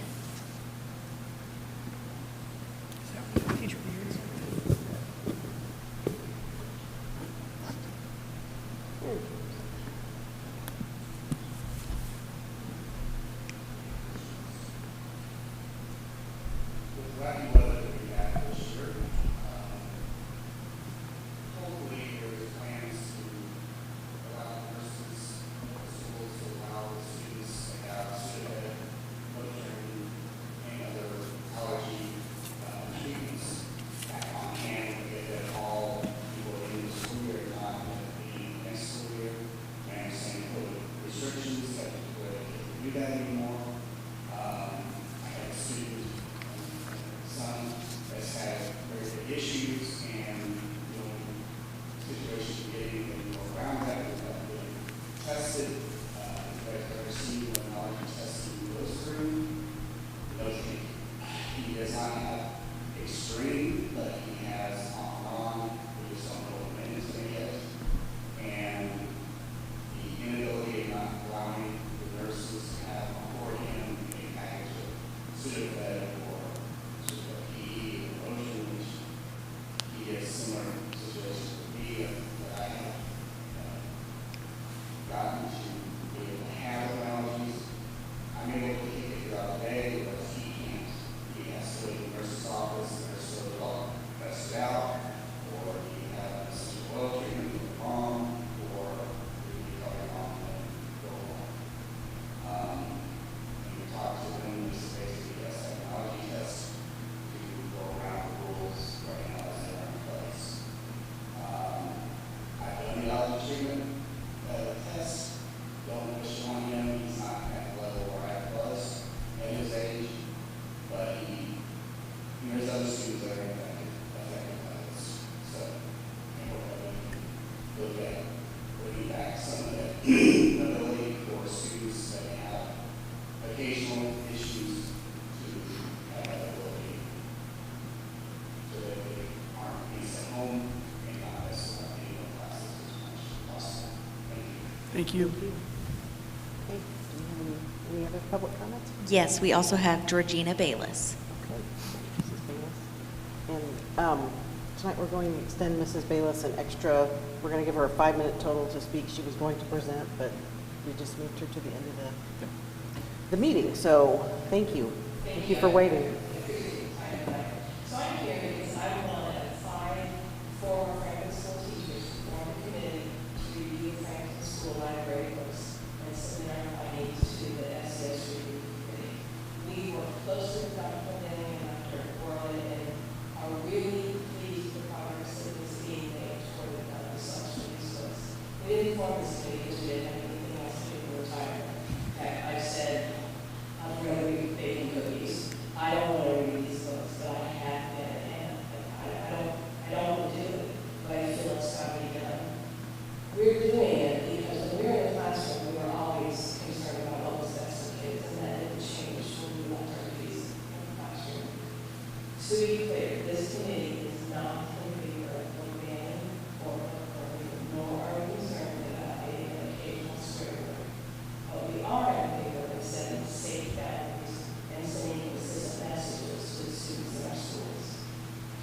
Thank you. Okay. Do we have any other public comments? Yes, we also have Georgina Bayless. Okay. Mrs. Bayless. And tonight we're going to extend Mrs. Bayless an extra, we're going to give her a 5-minute total to speak. She was going to present, but we just moved her to the end of the meeting. So thank you. Thank you for waiting. So I'm here because I want to find former Franklin School teachers who are committed to reviewing Franklin School library books and inform this committee because we didn't have anything else to do for retirement. In fact, I said, I'm going to be baking cookies. I don't want to read these books, but I have been, and I don't want to do it, but I feel it's got to be done. We're doing it because when we were in the classroom, we were always concerned about all the steps of kids, and that didn't change when we left our duties in the classroom. So to be clear, this committee is not in favor of banning or affirming, nor are we concerned about any occasional swear word. But we are in favor of setting safe boundaries and sending consistent messages to the students in our schools.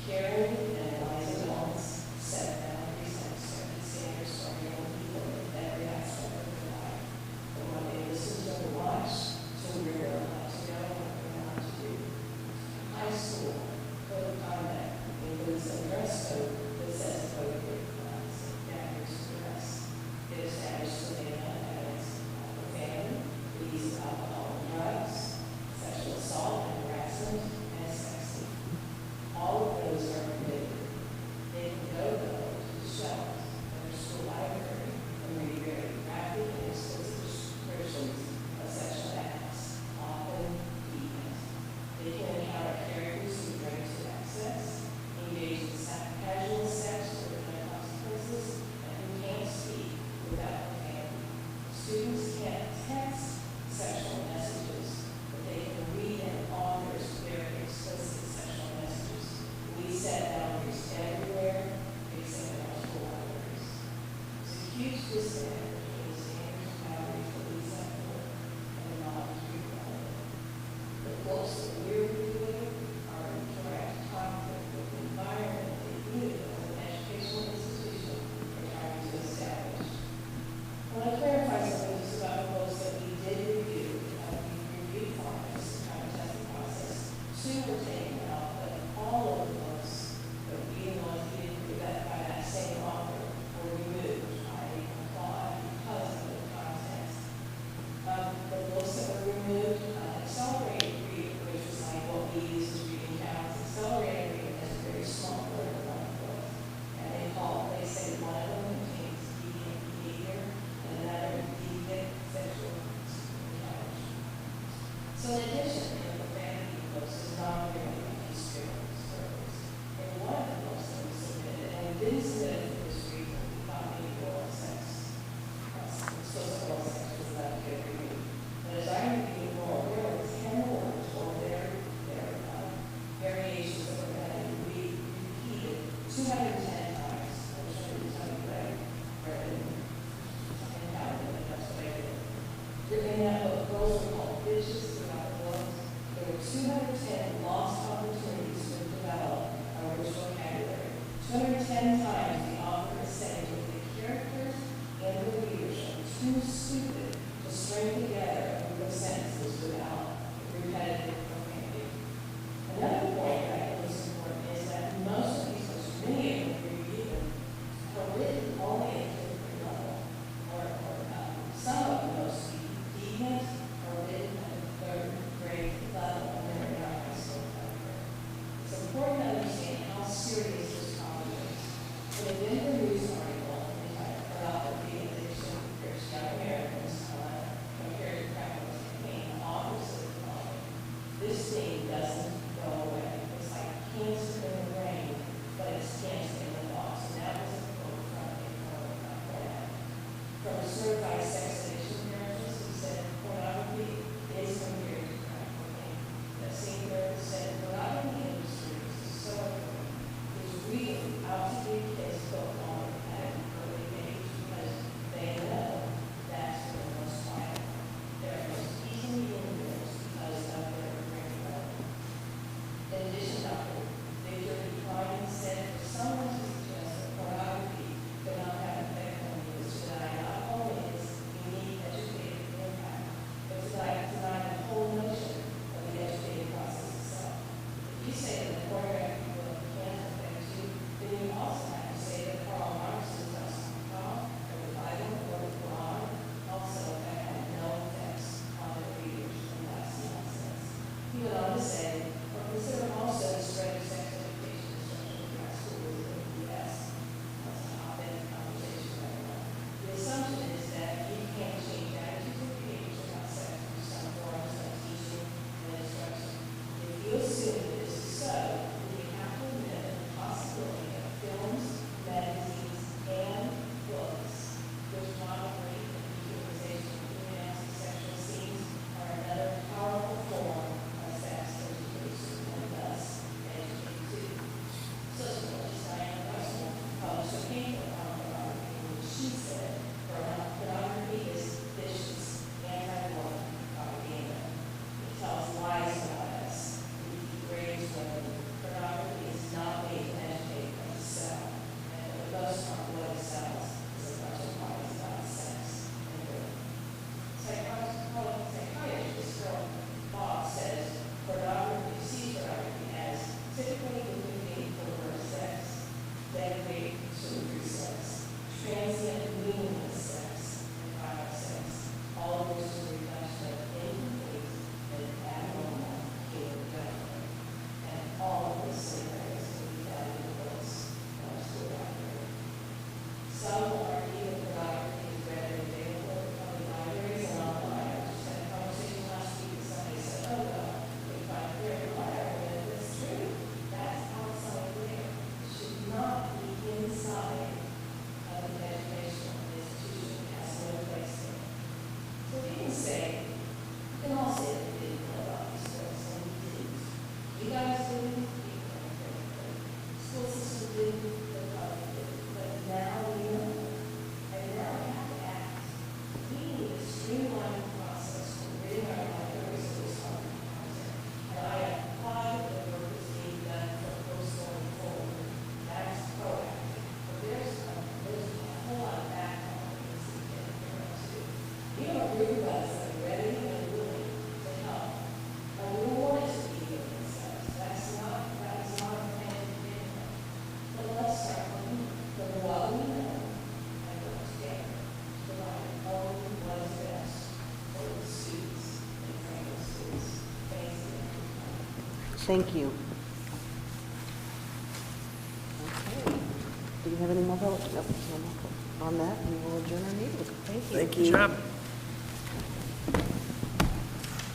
Caring and wise adults set boundaries and expected standards for young people in every aspect of their life. From what they listen to and watch, to where they're allowed to go and what they're allowed to do. High school code of conduct includes a dress code that says appropriate boundaries for dress. It establishes the evidence of profanity, the use of alcohol and drugs, sexual assault and harassment, and sexting. All of those are permitted. They can go, though, to the shelves of their school library and read very graphic and explicit descriptions of sexual acts, often deviant. They can encounter characters who drink to excess, engage in casual sex without consequences, and who can't speak without profanity. Students can't text sexual messages, but they can read and authors very explicit sexual messages. We set boundaries everywhere except in our school libraries. There's a huge disconnect between the standards and boundaries that we set forth and the knowledge we provide. The books that we're reviewing are in direct conflict with the environment that you as an educational institution are trying to establish. I want to clarify something just about the books that we did review. We reviewed formats, kind of testing process. 2 were taken out, but all of the books that we wanted to be reviewed by that same author were removed. I applaud because of the context. The books that were removed, Accelerated Reading, which was like what we use as reading counts. Accelerated Reading has a very small word of one book, and they say one of them contains deviant behavior and another deviant sexual encounters. So in addition, in the profanity books is non-related stories. In one of the books that we submitted, and we didn't submit it for this reason, we thought maybe oral sex, oral sex was not a good review. But as I reviewed more, there were 10 words or their variations of profanity we repeated 210 times. I wish I could tell you that. In that book, girls were called bitches throughout the book. There were 210 lost opportunities to develop our rich vocabulary. 210 times the author is saying that the characters and the readership are too stupid to string together a group of sentences without repetitive profanity. Another point that I think is important is that most of these books, many of them, Thank you. Okay. Do we have any more public? Nope, no more public. On that, we will adjourn our meeting. Thank you. Thank you. Good job.